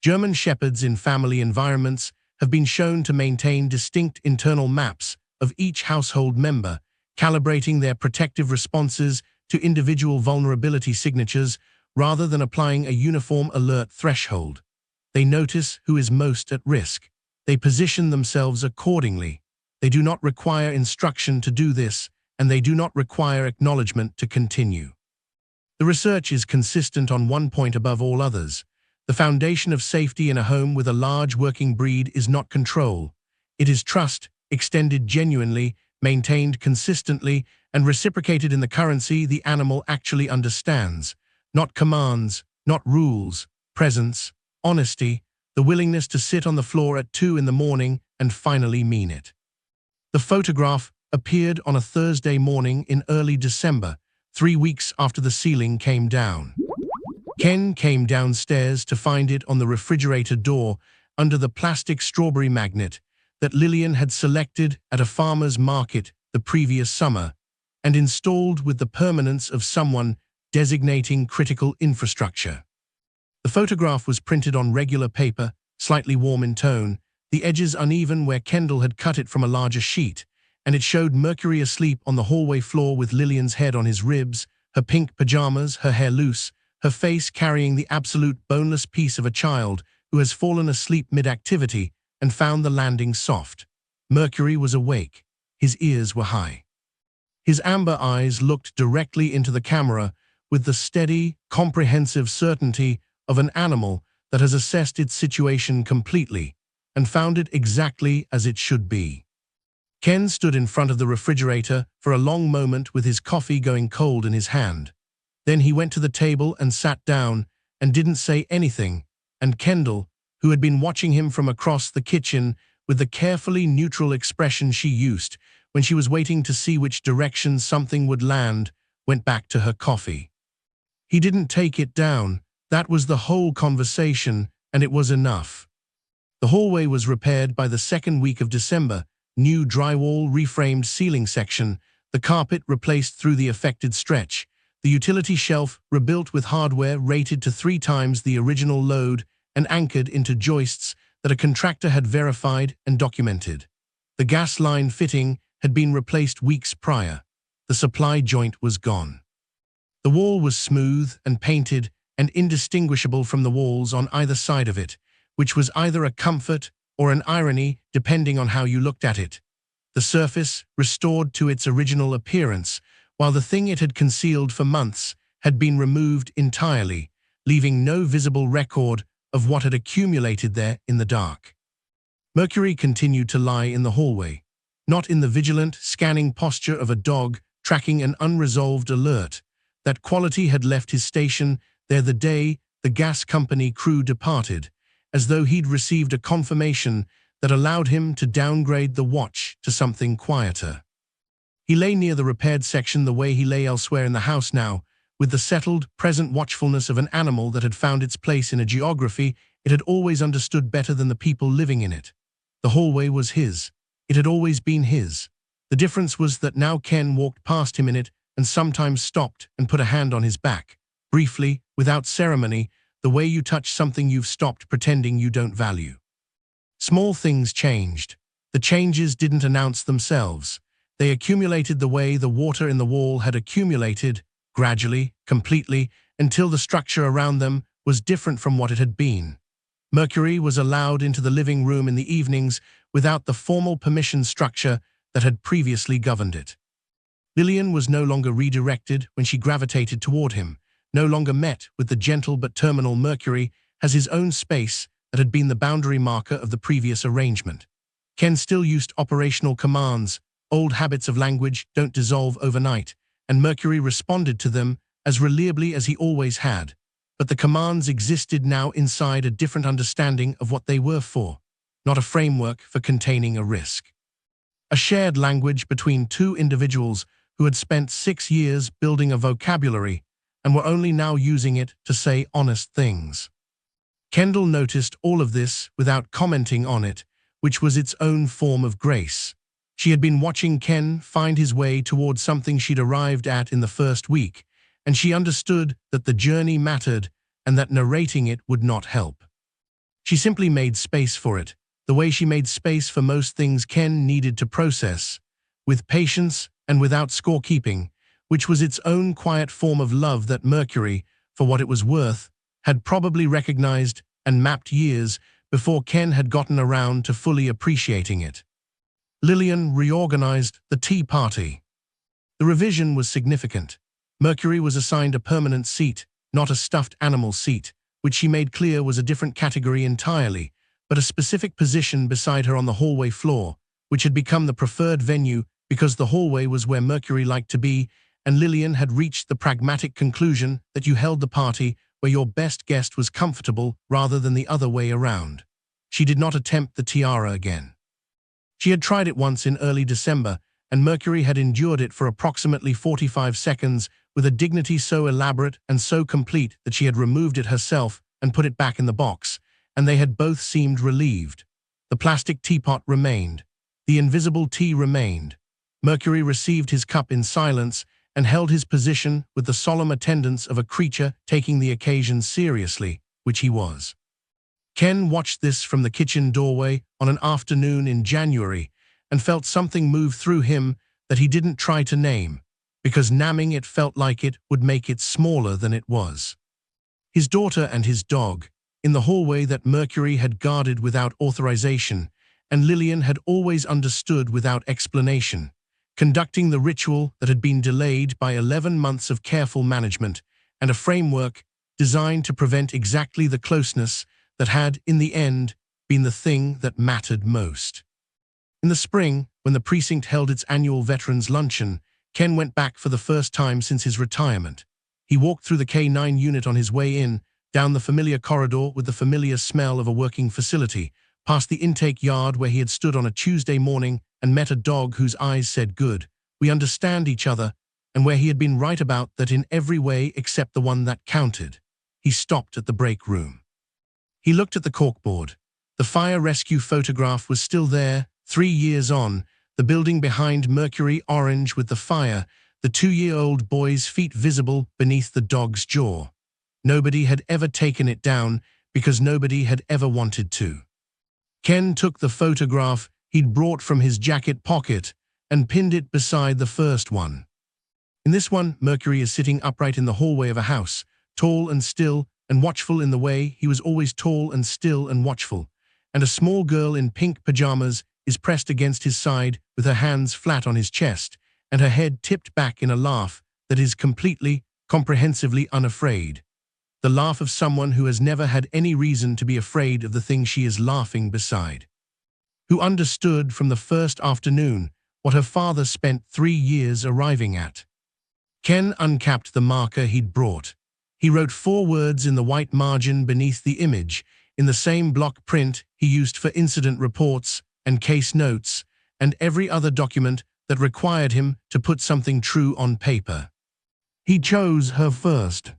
German Shepherds in family environments have been shown to maintain distinct internal maps of each household member, calibrating their protective responses to individual vulnerability signatures rather than applying a uniform alert threshold. They notice who is most at risk. They position themselves accordingly. They do not require instruction to do this, and they do not require acknowledgement to continue. The research is consistent on one point above all others. The foundation of safety in a home with a large working breed is not control. It is trust, extended genuinely, maintained consistently, and reciprocated in the currency the animal actually understands. Not commands, not rules, presence, honesty, the willingness to sit on the floor at 2 in the morning and finally mean it. The photograph appeared on a Thursday morning in early December, 3 weeks after the ceiling came down. Ken came downstairs to find it on the refrigerator door under the plastic strawberry magnet that Lillian had selected at a farmer's market the previous summer and installed with the permanence of someone designating critical infrastructure. The photograph was printed on regular paper, slightly warm in tone, the edges uneven where Kendall had cut it from a larger sheet, and it showed Mercury asleep on the hallway floor with Lillian's head on his ribs, her pink pajamas, her hair loose, her face carrying the absolute boneless piece of a child who has fallen asleep mid-activity and found the landing soft. Mercury was awake. His ears were high. His amber eyes looked directly into the camera with the steady, comprehensive certainty of an animal that has assessed its situation completely and found it exactly as it should be. Ken stood in front of the refrigerator for a long moment with his coffee going cold in his hand. Then he went to the table and sat down and didn't say anything, and Kendall, who had been watching him from across the kitchen with the carefully neutral expression she used when she was waiting to see which direction something would land, went back to her coffee. He didn't take it down. That was the whole conversation, and it was enough. The hallway was repaired by the second week of December, new drywall reframed ceiling section, the carpet replaced through the affected stretch, the utility shelf rebuilt with hardware rated to 3 times the original load and anchored into joists that a contractor had verified and documented. The gas line fitting had been replaced weeks prior. The supply joint was gone. The wall was smooth and painted and indistinguishable from the walls on either side of it, which was either a comfort or an irony depending on how you looked at it. The surface, restored to its original appearance, while the thing it had concealed for months had been removed entirely, leaving no visible record of what had accumulated there in the dark. Mercury continued to lie in the hallway, not in the vigilant, scanning posture of a dog tracking an unresolved alert. That quality had left his station there the day the gas company crew departed, as though he'd received a confirmation that allowed him to downgrade the watch to something quieter. He lay near the repaired section the way he lay elsewhere in the house now, with the settled, present watchfulness of an animal that had found its place in a geography it had always understood better than the people living in it. The hallway was his. It had always been his. The difference was that now Ken walked past him in it and sometimes stopped and put a hand on his back, briefly, without ceremony, the way you touch something you've stopped pretending you don't value. Small things changed. The changes didn't announce themselves. They accumulated the way the water in the wall had accumulated, gradually, completely, until the structure around them was different from what it had been. Mercury was allowed into the living room in the evenings without the formal permission structure that had previously governed it. Lillian was no longer redirected when she gravitated toward him, no longer met with the gentle but terminal Mercury as his own space that had been the boundary marker of the previous arrangement. Ken still used operational commands. Old habits of language don't dissolve overnight, and Mercury responded to them as reliably as he always had. But the commands existed now inside a different understanding of what they were for, not a framework for containing a risk. A shared language between two individuals who had spent 6 years building a vocabulary and were only now using it to say honest things. Kendall noticed all of this without commenting on it, which was its own form of grace. She had been watching Ken find his way toward something she'd arrived at in the first week, and she understood that the journey mattered and that narrating it would not help. She simply made space for it, the way she made space for most things Ken needed to process, with patience and without scorekeeping, which was its own quiet form of love that Mercury, for what it was worth, had probably recognized and mapped years before Ken had gotten around to fully appreciating it. Lillian reorganized the tea party. The revision was significant. Mercury was assigned a permanent seat, not a stuffed animal seat, which she made clear was a different category entirely, but a specific position beside her on the hallway floor, which had become the preferred venue because the hallway was where Mercury liked to be, and Lillian had reached the pragmatic conclusion that you held the party where your best guest was comfortable rather than the other way around. She did not attempt the tiara again. She had tried it once in early December, and Mercury had endured it for approximately 45 seconds with a dignity so elaborate and so complete that she had removed it herself and put it back in the box, and they had both seemed relieved. The plastic teapot remained. The invisible tea remained. Mercury received his cup in silence and held his position with the solemn attendance of a creature taking the occasion seriously, which he was. Ken watched this from the kitchen doorway on an afternoon in January and felt something move through him that he didn't try to name, because naming it felt like it would make it smaller than it was. His daughter and his dog, in the hallway that Mercury had guarded without authorization, and Lillian had always understood without explanation, conducting the ritual that had been delayed by 11 months of careful management and a framework designed to prevent exactly the closeness that had, in the end, been the thing that mattered most. In the spring, when the precinct held its annual Veterans Luncheon, Ken went back for the first time since his retirement. He walked through the K-9 unit on his way in, down the familiar corridor with the familiar smell of a working facility, past the intake yard where he had stood on a Tuesday morning and met a dog whose eyes said, "Good, we understand each other," and where he had been right about that in every way except the one that counted. He stopped at the break room. He looked at the corkboard. The fire rescue photograph was still there, 3 years on, the building behind Mercury orange with the fire, the 2-year-old boy's feet visible beneath the dog's jaw. Nobody had ever taken it down because nobody had ever wanted to. Ken took the photograph he'd brought from his jacket pocket and pinned it beside the first one. In this one, Mercury is sitting upright in the hallway of a house, tall and still and watchful in the way he was always tall and still and watchful, and a small girl in pink pajamas is pressed against his side with her hands flat on his chest and her head tipped back in a laugh that is completely, comprehensively unafraid. The laugh of someone who has never had any reason to be afraid of the thing she is laughing beside. Who understood from the first afternoon what her father spent 3 years arriving at. Ken uncapped the marker he'd brought. He wrote 4 words in the white margin beneath the image, in the same block print he used for incident reports and case notes, and every other document that required him to put something true on paper. He chose her first.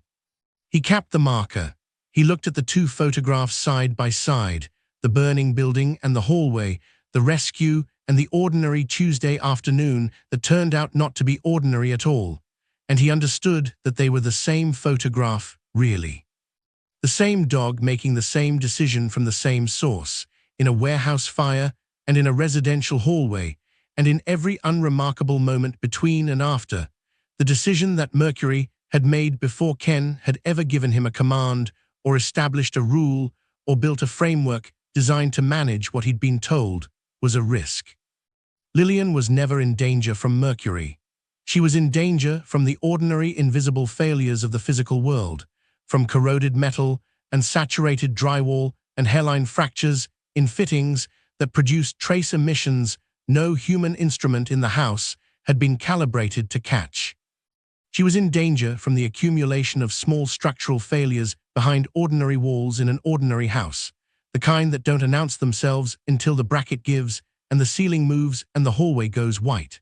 He capped the marker. He looked at the two photographs side by side, the burning building and the hallway, the rescue and the ordinary Tuesday afternoon that turned out not to be ordinary at all. And he understood that they were the same photograph, really. The same dog making the same decision from the same source, in a warehouse fire and in a residential hallway, and in every unremarkable moment between and after, the decision that Mercury had made before Ken had ever given him a command or established a rule or built a framework designed to manage what he'd been told was a risk. Lillian was never in danger from Mercury. She was in danger from the ordinary invisible failures of the physical world, from corroded metal and saturated drywall and hairline fractures in fittings that produced trace emissions no human instrument in the house had been calibrated to catch. She was in danger from the accumulation of small structural failures behind ordinary walls in an ordinary house, the kind that don't announce themselves until the bracket gives and the ceiling moves and the hallway goes white.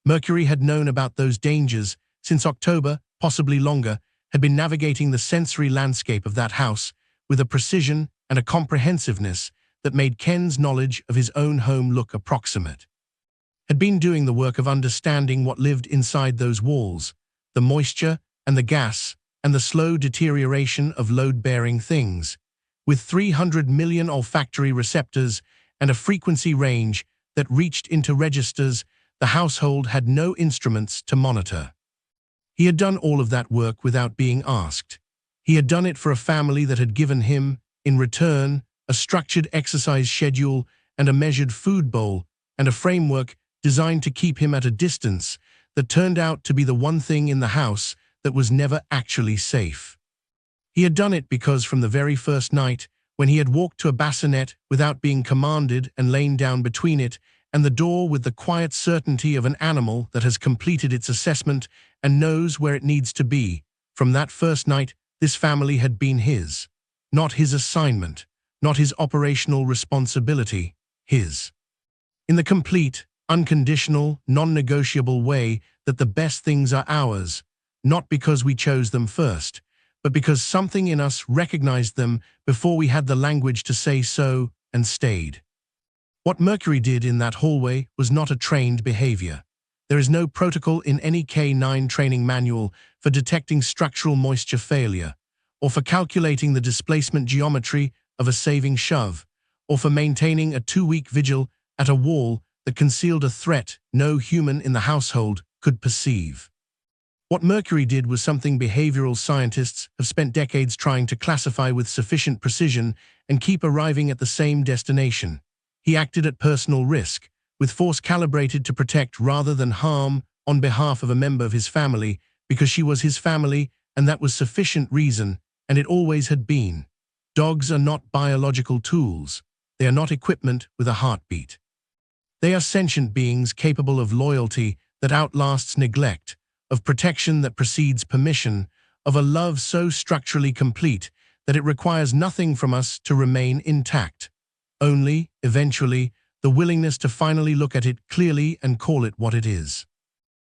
Mercury had known about those dangers since October, possibly longer, had been navigating the sensory landscape of that house with a precision and a comprehensiveness that made Ken's knowledge of his own home look approximate. Had been doing the work of understanding what lived inside those walls, the moisture and the gas and the slow deterioration of load-bearing things, with 300 million olfactory receptors and a frequency range that reached into registers the household had no instruments to monitor. He had done all of that work without being asked. He had done it for a family that had given him, in return, a structured exercise schedule and a measured food bowl and a framework designed to keep him at a distance that turned out to be the one thing in the house that was never actually safe. He had done it because from the very first night, when he had walked to a bassinet without being commanded and lain down between it and the door with the quiet certainty of an animal that has completed its assessment and knows where it needs to be, from that first night this family had been his. Not his assignment, not his operational responsibility, his. In the complete, unconditional, non-negotiable way that the best things are ours, not because we chose them first, but because something in us recognized them before we had the language to say so and stayed. What Mercury did in that hallway was not a trained behavior. There is no protocol in any K9 training manual for detecting structural moisture failure, or for calculating the displacement geometry of a saving shove, or for maintaining a 2-week vigil at a wall that concealed a threat no human in the household could perceive. What Mercury did was something behavioral scientists have spent decades trying to classify with sufficient precision and keep arriving at the same destination. He acted at personal risk, with force calibrated to protect rather than harm on behalf of a member of his family, because she was his family and that was sufficient reason, and it always had been. Dogs are not biological tools. They are not equipment with a heartbeat. They are sentient beings capable of loyalty that outlasts neglect, of protection that precedes permission, of a love so structurally complete that it requires nothing from us to remain intact. Only, eventually, the willingness to finally look at it clearly and call it what it is.